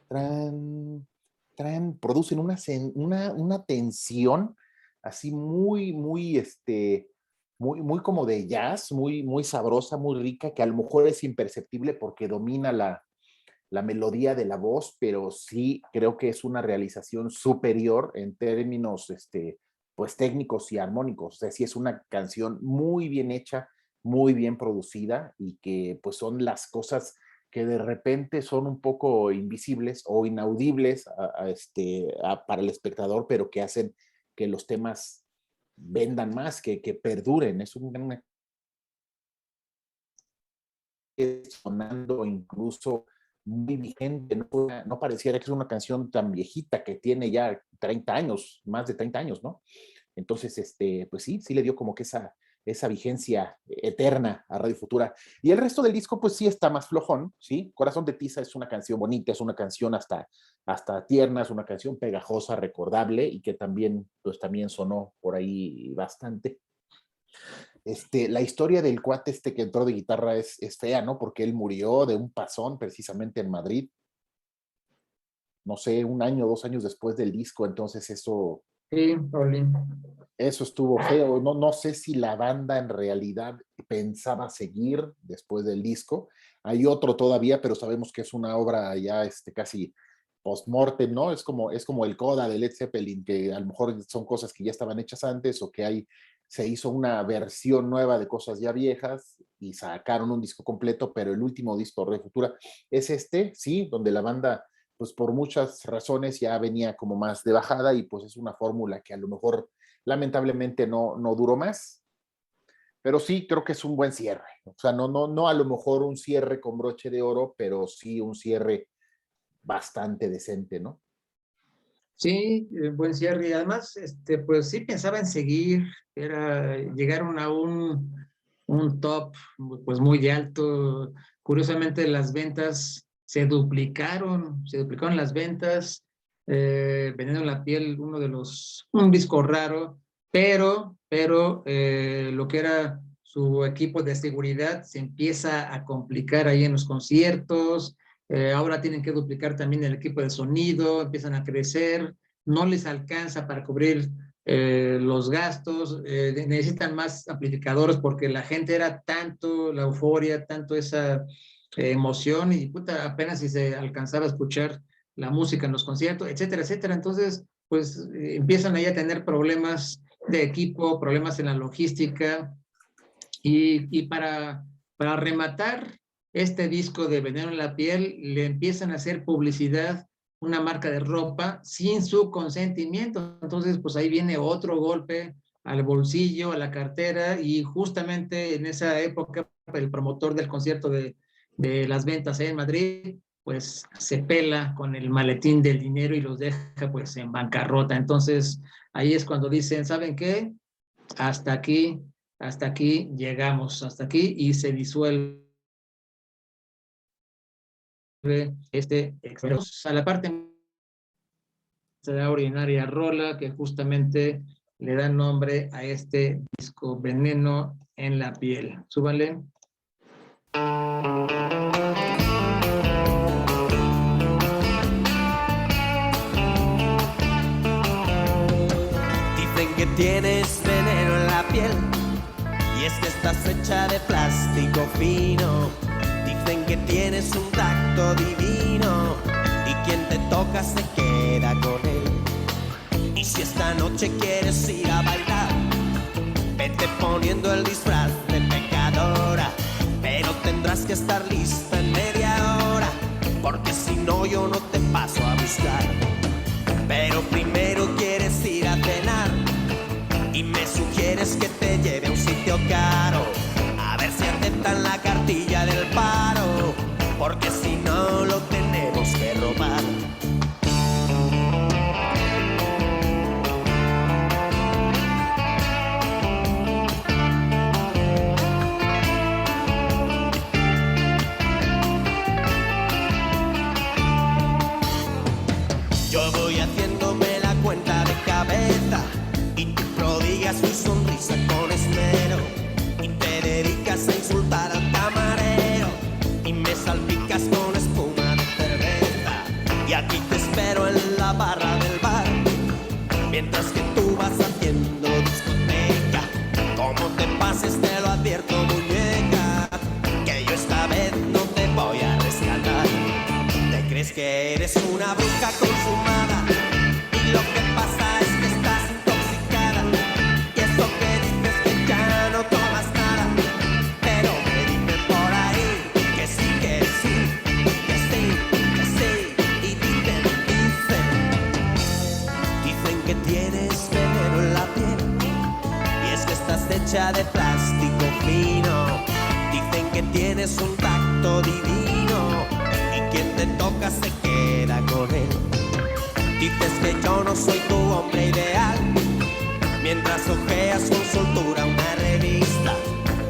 tran, tran, producen una tensión así muy, muy, muy, muy como de jazz, muy, muy sabrosa, muy rica, que a lo mejor es imperceptible porque domina la melodía de la voz, pero sí creo que es una realización superior en términos pues técnicos y armónicos. O sea, sí es una canción muy bien hecha, muy bien producida y que pues son las cosas que de repente son un poco invisibles o inaudibles para el espectador, pero que hacen que los temas vendan más, que perduren. Es una sonando incluso muy vigente, no pareciera que es una canción tan viejita que tiene ya 30 años, más de 30 años, ¿no? Entonces, pues sí le dio como que esa vigencia eterna a Radio Futura. Y el resto del disco, pues sí está más flojón, ¿sí? Corazón de Tiza es una canción bonita, es una canción hasta tierna, es una canción pegajosa, recordable y que también, pues también sonó por ahí bastante. La historia del cuate que entró de guitarra es fea, ¿no? Porque él murió de un pasón precisamente en Madrid. No sé, 1 año, 2 años después del disco, entonces eso Sí, Paulín. estuvo feo. No sé si la banda en realidad pensaba seguir después del disco. Hay otro todavía, pero sabemos que es una obra ya casi post-mortem, ¿no? Es como el Coda de Led Zeppelin, que a lo mejor son cosas que ya estaban hechas antes o que se hizo una versión nueva de cosas ya viejas y sacaron un disco completo, pero el último disco de Futura es sí, donde la banda pues por muchas razones ya venía como más de bajada y pues es una fórmula que a lo mejor lamentablemente no duró más, pero sí creo que es un buen cierre. O sea, no a lo mejor un cierre con broche de oro, pero sí un cierre bastante decente, ¿no? Sí, buen cierre. Y además, pues sí pensaba en seguir, llegaron a un top pues muy alto. Curiosamente las ventas se duplicaron las ventas. Veneno en la piel, un disco raro, pero lo que era su equipo de seguridad se empieza a complicar ahí en los conciertos. Ahora tienen que duplicar también el equipo de sonido, empiezan a crecer, no les alcanza para cubrir los gastos, necesitan más amplificadores porque la gente era tanto la euforia, tanto esa emoción y puta, apenas si se alcanzaba a escuchar la música en los conciertos, etcétera, etcétera. Entonces, pues empiezan ahí a tener problemas de equipo, problemas en la logística y para rematar este disco de Veneno en la piel, le empiezan a hacer publicidad una marca de ropa sin su consentimiento. Entonces, pues ahí viene otro golpe al bolsillo, a la cartera, y justamente en esa época el promotor del concierto de las ventas en Madrid, pues se pela con el maletín del dinero y los deja pues en bancarrota. Entonces, ahí es cuando dicen, ¿saben qué? Hasta aquí llegamos, hasta aquí, y se disuelve a la parte extraordinaria rola que justamente le da nombre a este disco, Veneno en la piel. Súbanle. Dicen que tienes veneno en la piel y es que estás hecha de plástico fino. Dicen que tienes un tacto divino y quien te toca se queda con él. Y si esta noche quieres ir a bailar, vete poniendo el disfraz de pecadora, pero tendrás que estar lista en media hora, porque si no yo no te paso a buscar. Pero primero quieres ir a cenar y me sugieres que te lleve a un sitio caro, a ver si aceptan la cartilla del paro, porque si no lo tenemos que robar. Yo voy haciéndome la cuenta de cabeza y tú prodigas tu sonrisa con esmero y te dedicas a insultar al camarero y me salpicas con espuma de cerveza. Y aquí te espero en la barra del bar mientras que tú vas haciendo discoteca. Como te pases te lo advierto, muñeca, que yo esta vez no te voy a rescatar. Te crees que eres una bruja consumada y lo que pasa es que estás intoxicada. Y eso que dices que ya no tomas nada, pero me dicen por ahí que sí, que sí, que sí, que sí. Y dicen que tienes veneno en la piel y es que estás hecha de plástico fino. Dicen que tienes un tacto divino y quien te toca se queda con él. Dices que yo no soy tu hombre ideal, mientras ojeas con soltura una revista.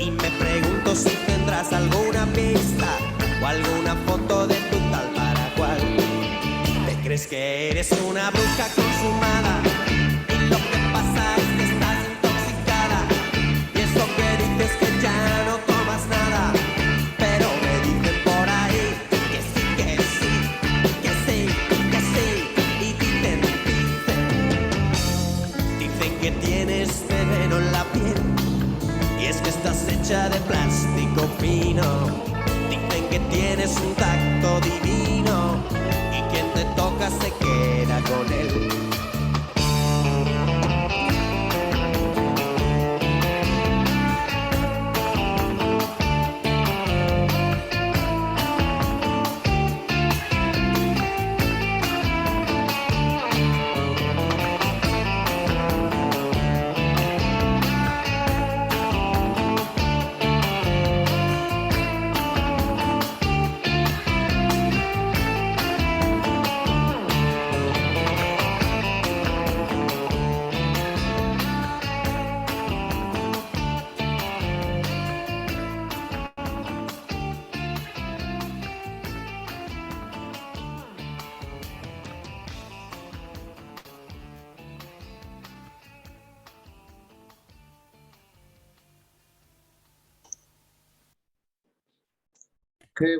Y me pregunto si tendrás alguna pista o alguna foto de tu tal para cual. Te crees que eres una bruja consumada y lo que pasa es que estás intoxicada. Y eso que dices que ya no tomas nada, pero me dicen por ahí que sí, que sí, que sí, que sí. Y dicen que tienes veneno en la piel y es que estás hecha de plástico fino. Dicen que tienes un tacto divino y quien te toca se queda con él. Qué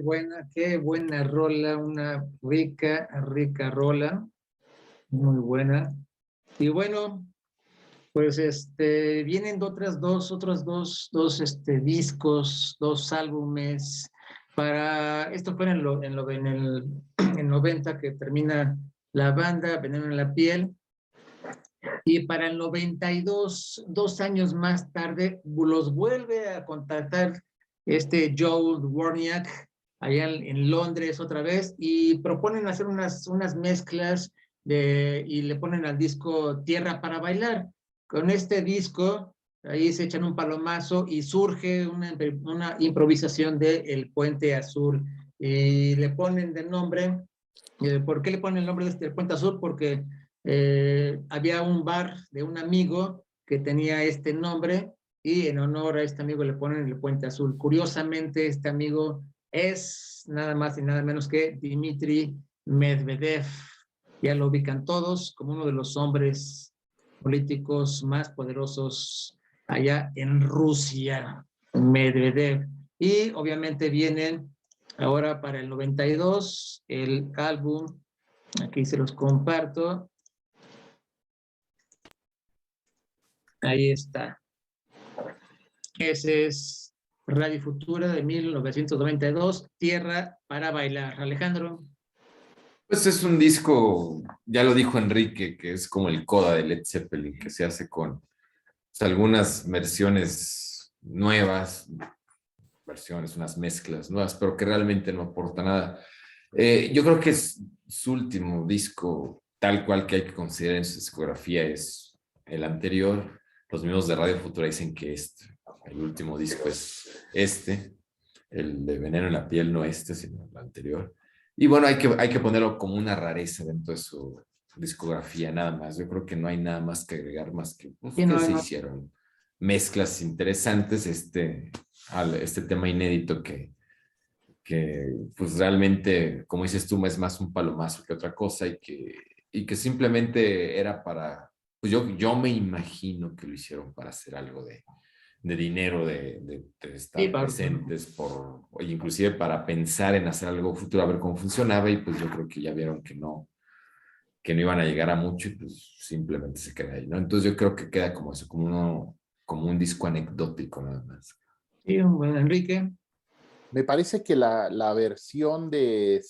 buena rola, una rica, rica rola, muy buena. Y bueno, pues vienen otros dos discos, dos álbumes. Esto fue en 90 que termina la banda, Veneno en la piel. Y para el 92, 2 años más tarde, los vuelve a contactar Joel Warniak allá en Londres otra vez y proponen hacer unas mezclas y le ponen al disco Tierra para Bailar. Con este disco, ahí se echan un palomazo y surge una improvisación de El Puente Azul. Y le ponen de nombre, ¿por qué le ponen el nombre de El Puente Azul? Porque había un bar de un amigo que tenía este nombre y en honor a este amigo le ponen el Puente Azul. Curiosamente, este amigo es nada más y nada menos que Dmitry Medvedev. Ya lo ubican todos como uno de los hombres políticos más poderosos allá en Rusia, Medvedev. Y obviamente vienen ahora para el 92 el álbum, aquí se los comparto. Ahí está. Ese es Radio Futura de 1992, Tierra para Bailar. Alejandro. Pues es un disco, ya lo dijo Enrique, que es como el coda de Led Zeppelin, que se hace con algunas versiones nuevas, unas mezclas nuevas, pero que realmente no aporta nada. Yo creo que es su último disco, tal cual que hay que considerar en su discografía, es el anterior. Los mismos de Radio Futura dicen que el último disco es el de Veneno en la piel, no sino el anterior. Y bueno, hay que ponerlo como una rareza dentro de su discografía, nada más. Yo creo que no hay nada más que agregar, más que, pues, Sí, no, que se no. hicieron mezclas interesantes, este tema inédito que pues realmente, como dices tú, es más un palomazo que otra cosa y que simplemente era para, pues yo me imagino que lo hicieron para hacer algo de dinero, de Sí, estar presentes, inclusive para pensar en hacer algo futuro, a ver cómo funcionaba, y pues yo creo que ya vieron que no iban a llegar a mucho y pues simplemente se queda ahí, ¿no? Entonces yo creo que queda como eso, como un disco anecdótico nada más. Sí, bueno, Enrique. Me parece que la versión de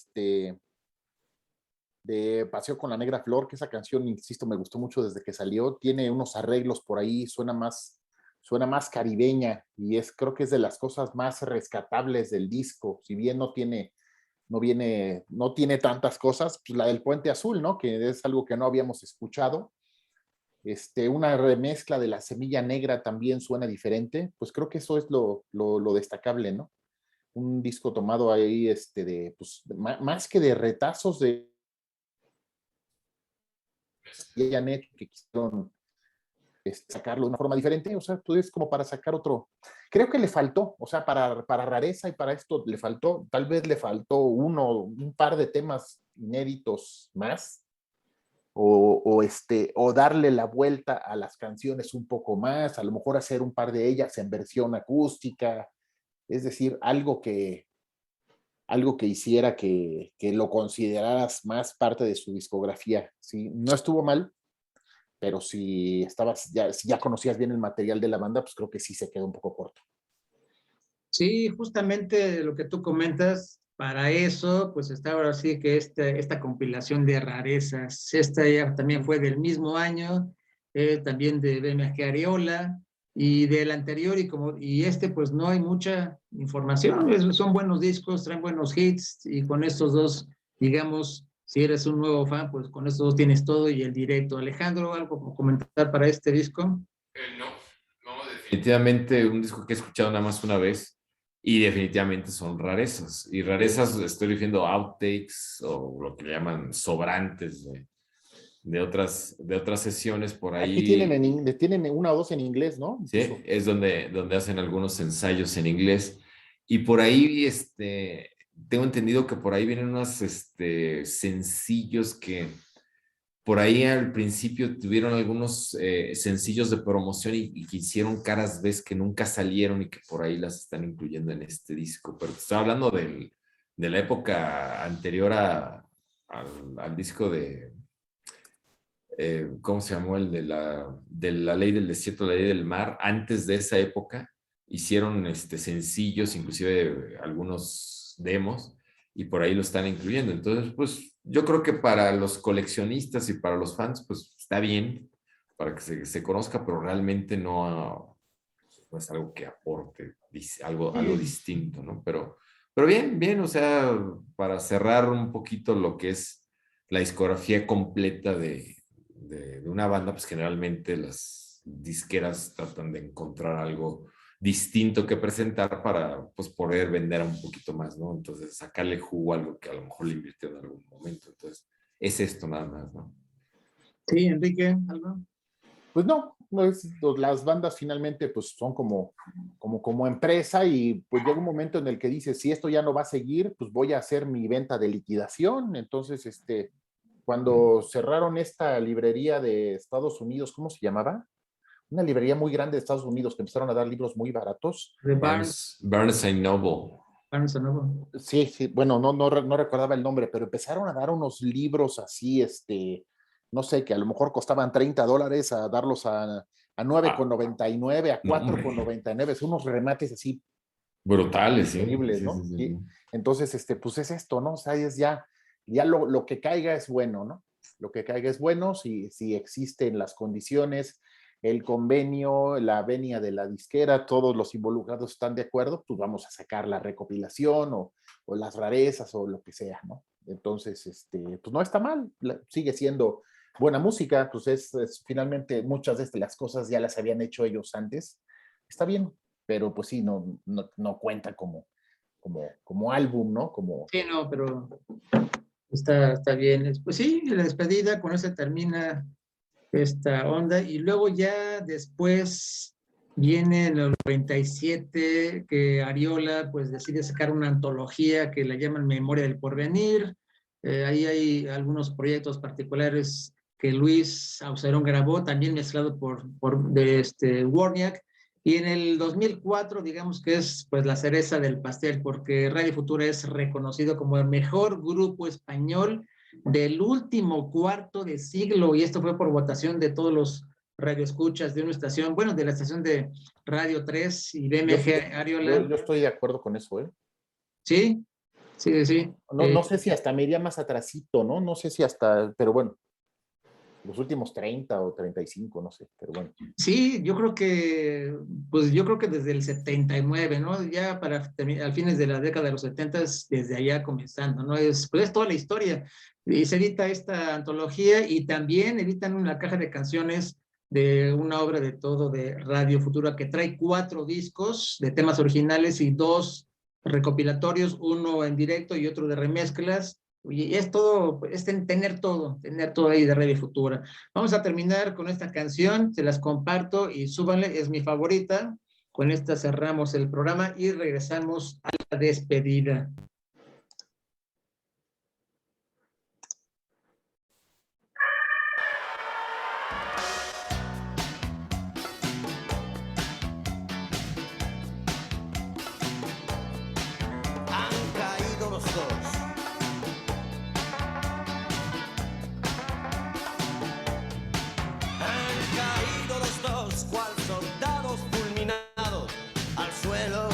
Paseo con la Negra Flor, que esa canción, insisto, me gustó mucho desde que salió, tiene unos arreglos por ahí, suena más caribeña y creo que es de las cosas más rescatables del disco, si bien no tiene tantas cosas, pues la del Puente Azul, ¿no? Que es algo que no habíamos escuchado. Una remezcla de La Semilla Negra también suena diferente, pues creo que eso es lo destacable, ¿no? Un disco tomado ahí, pues, más que de retazos de Janet, que quisieron sacarlo de una forma diferente, o sea, tú es como para sacar otro. Creo que le faltó, o sea, para rareza y para esto le faltó, tal vez le faltó un par de temas inéditos más, o darle la vuelta a las canciones un poco más, a lo mejor hacer un par de ellas en versión acústica, es decir, algo que hiciera que lo consideraras más parte de su discografía. ¿Sí? No estuvo mal, pero si ya conocías bien el material de la banda, pues creo que sí se quedó un poco corto. Sí, justamente lo que tú comentas, para eso, pues está ahora sí que esta compilación de rarezas, esta ya también fue del mismo año, también de BMG Ariola, y del anterior, y pues no hay mucha información, son buenos discos, traen buenos hits, y con estos dos, digamos, si eres un nuevo fan, pues con estos dos tienes todo y el directo. Alejandro, ¿algo por comentar para este disco? Definitivamente un disco que he escuchado nada más una vez y definitivamente son rarezas. Y rarezas estoy refiriendo a outtakes o lo que le llaman sobrantes de otras sesiones por ahí. Aquí tienen una o dos en inglés, ¿no? Sí, es donde hacen algunos ensayos en inglés. Y por ahí, tengo entendido que por ahí vienen unos sencillos que por ahí al principio tuvieron algunos sencillos de promoción y que hicieron caras ves que nunca salieron y que por ahí las están incluyendo en este disco. Pero estoy hablando de la época anterior al disco de, ¿cómo se llamó? El de la Ley del Desierto, la Ley del Mar. Antes de esa época hicieron sencillos, inclusive algunos demos, y por ahí lo están incluyendo. Entonces, pues yo creo que para los coleccionistas y para los fans, pues está bien para que se conozca, pero realmente no es algo que aporte algo distinto, ¿no? Pero bien, o sea, para cerrar un poquito lo que es la discografía completa de una banda, pues generalmente las disqueras tratan de encontrar algo distinto que presentar para pues poder vender un poquito más, ¿no? Entonces sacarle jugo a algo que a lo mejor le invirtió en algún momento. Entonces es esto nada más, ¿no? Sí, Enrique, ¿algo? Pues no, las bandas finalmente pues son como empresa, y pues llega un momento en el que dices, si esto ya no va a seguir, pues voy a hacer mi venta de liquidación. Entonces, cuando cerraron esta librería de Estados Unidos, ¿cómo se llamaba? Una librería muy grande de Estados Unidos que empezaron a dar libros muy baratos. De Barnes Noble. Barnes Noble. Sí, bueno, no recordaba el nombre, pero empezaron a dar unos libros así, no sé, que a lo mejor costaban $30, a darlos a $9.99, a $4.99, son unos remates así brutales, increíbles, ¿no? Sí. Entonces, pues es esto, ¿no? O sea, es ya lo que caiga es bueno, ¿no? Lo que caiga es bueno si existen las condiciones, el convenio, la venia de la disquera, todos los involucrados están de acuerdo, pues vamos a sacar la recopilación o las rarezas o lo que sea, ¿no? Entonces, pues no está mal, sigue siendo buena música, pues es finalmente muchas de las cosas ya las habían hecho ellos antes, está bien, pero pues sí, no cuenta como álbum, ¿no? Sí, no, pero está bien. Pues sí, la despedida, con eso termina esta onda, y luego ya después viene en el 97 que Ariola pues decide sacar una antología que la llaman Memoria del Porvenir. Ahí hay algunos proyectos particulares que Luis Aucerón grabó, también mezclado por Warniak, y en el 2004 digamos que es pues la cereza del pastel, porque Radio Futura es reconocido como el mejor grupo español del último cuarto de siglo, y esto fue por votación de todos los radioescuchas de una estación, bueno, de la estación de Radio 3 y BMG Ariola. Yo estoy de acuerdo con eso, ¿eh? Sí. No sé si hasta me iría más atrasito, ¿no? No sé si hasta, pero bueno, los últimos 30 o 35, no sé, pero bueno. Sí, yo creo que desde el 79, ¿no? Ya al fines de la década de los 70, desde allá comenzando, ¿no? Pues es toda la historia. Y se edita esta antología y también editan una caja de canciones de una obra de todo de Radio Futura que trae 4 discos de temas originales y 2 recopilatorios, uno en directo y otro de remezclas. Y es todo, tener todo ahí de Radio Futura. Vamos a terminar con esta canción, se las comparto y súbanle, es mi favorita. Con esta cerramos el programa y regresamos a la despedida. Han caído los dos. Cual soldados fulminados al suelo,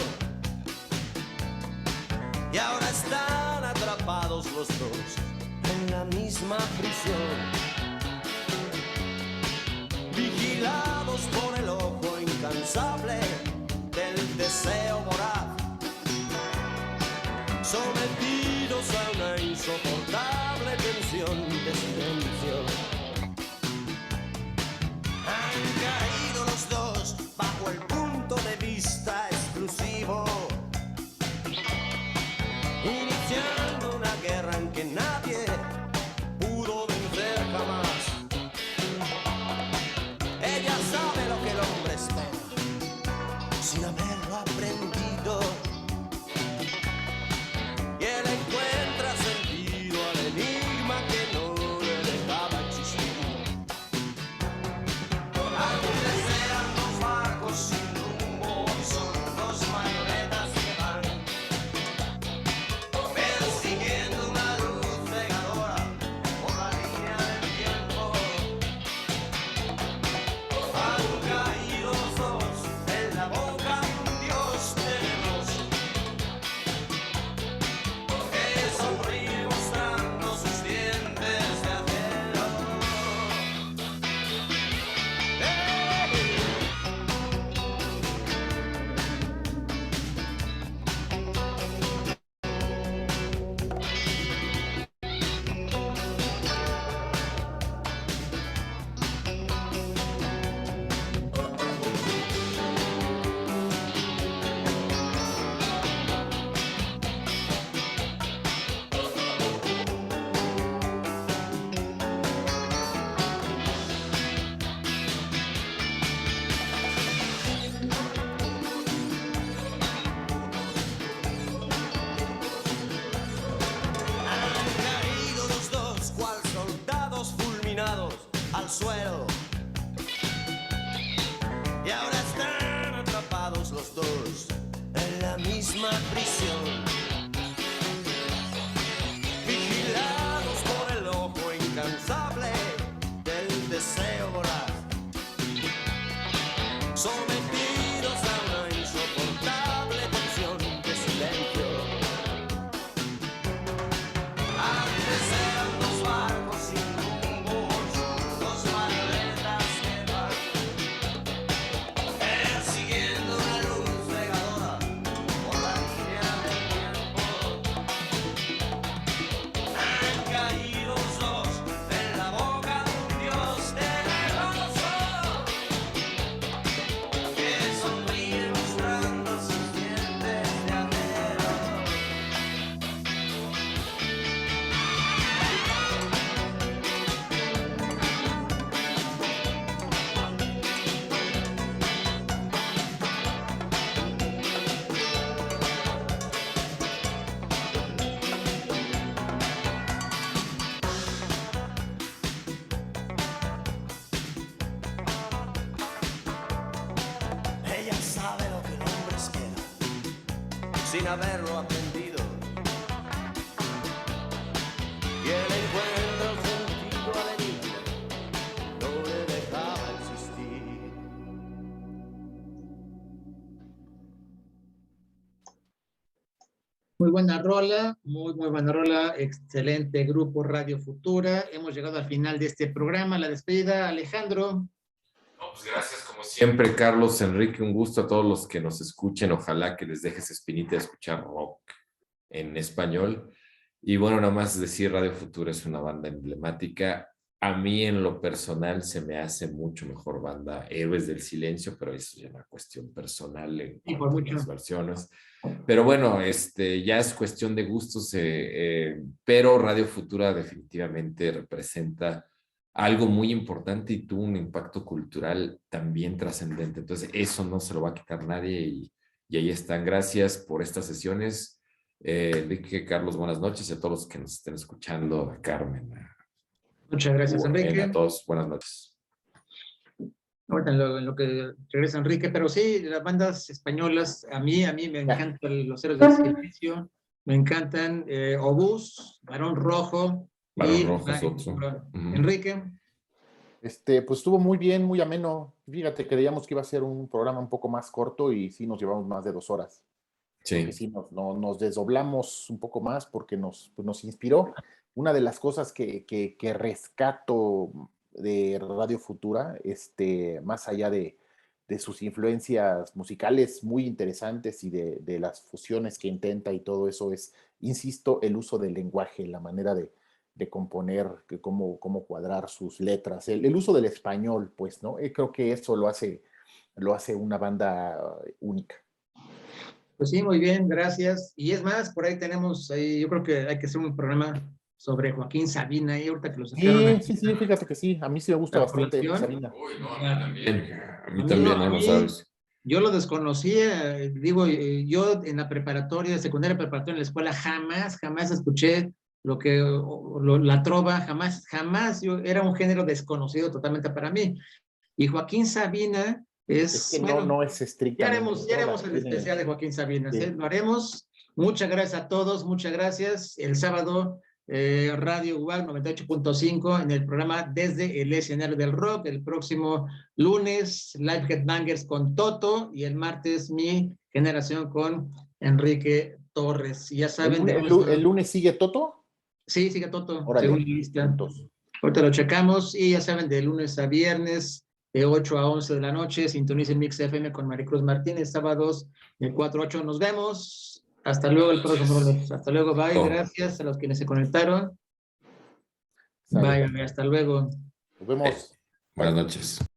y ahora están atrapados los dos en la misma prisión, vigilados por el ojo incansable del deseo voraz, sometidos a una insoportable tensión de silencio. Han caído los dos bajo el punto de vista exclusivo, iniciando una guerra en que nadie pudo vencer jamás. Ella sabe lo que el hombre espera, sin haberlo aprendido, y él encuentra sentido al enigma que no le deja suelo. Y ahora están atrapados los dos en la misma prisión, vigilados por el ojo incansable del deseo voraz, sometidos a una insoportable tensión de silencio. Antes eran dos barcos sin rumbo, dos maletas que van persiguiendo una luz cegadora por la línea del tiempo. Han caído los dos en la boca de un dios tenebroso que sonríe mostrando sus dientes de acero. Ella sabe lo que el hombre espera, sin haberlo aprendido. Y él encuentra el sentido al enigma, no le dejaba existir. Muy buena rola, muy buena rola, excelente grupo Radio Futura. Hemos llegado al final de este programa, la despedida, Alejandro. No, pues gracias como siempre, Carlos, Enrique, un gusto a todos los que nos escuchen. Ojalá que les dejes espinita de escuchar rock en español. Y bueno, nada más decir, Radio Futura es una banda emblemática. A mí en lo personal se me hace mucho mejor banda Héroes del Silencio, pero eso ya es una cuestión personal en Y cuanto por a las mucho. versiones. Pero bueno, ya es cuestión de gustos, pero Radio Futura definitivamente representa algo muy importante y tuvo un impacto cultural también trascendente. Entonces, eso no se lo va a quitar nadie y ahí están. Gracias por estas sesiones. Enrique, Carlos, buenas noches y a todos los que nos estén escuchando, a Carmen, Muchas gracias, Enrique. a todos, buenas noches. Ahorita en lo que regresa Enrique, pero sí, las bandas españolas, a mí me encantan los Héroes del Silencio, me encantan Obús, Barón Rojo Barón Rojo es otro. Enrique. Pues estuvo muy bien, muy ameno. Fíjate, creíamos que iba a ser un programa un poco más corto y sí nos llevamos más de 2 horas. Sí. Porque sí, nos desdoblamos un poco más porque nos inspiró. Una de las cosas que rescato de Radio Futura, más allá de sus influencias musicales muy interesantes y de las fusiones que intenta y todo eso, es, insisto, el uso del lenguaje, la manera de componer, cómo cuadrar sus letras, el uso del español, pues, ¿no? Creo que eso lo hace una banda única. Pues sí, muy bien, gracias. Y es más, por ahí tenemos, yo creo que hay que hacer un programa sobre Joaquín Sabina, y ahorita que lo sacaron. Sí, fíjate que sí, a mí sí me gusta bastante Sabina. Uy, no, a mí también, no sabes. Yo lo desconocía, digo, yo en la preparatoria, secundaria preparatoria, en la escuela, jamás escuché la trova, jamás, era un género desconocido totalmente para mí. Y Joaquín Sabina es que bueno, no es estrictamente. Ya haremos el especial de Joaquín Sabina, sí. Lo haremos. Muchas gracias a todos, muchas gracias. El sábado, Radio UAC 98.5 en el programa Desde el Escenario del Rock. El próximo lunes, Live Headbangers con Toto, y el martes, Mi Generación con Enrique Torres. Y ya saben... ¿El lunes sigue Toto? Sí, sigue Toto, Órale, según mi lista. Ahorita lo checamos, y ya saben, de lunes a viernes, de 8 a 11 de la noche, sintonicen Mix FM con Maricruz Martínez, sábados de 4 a 8. Nos vemos. Hasta luego el próximo lunes. Hasta luego, bye. Gracias a los quienes se conectaron. Bye, hasta luego. Nos vemos. Buenas noches.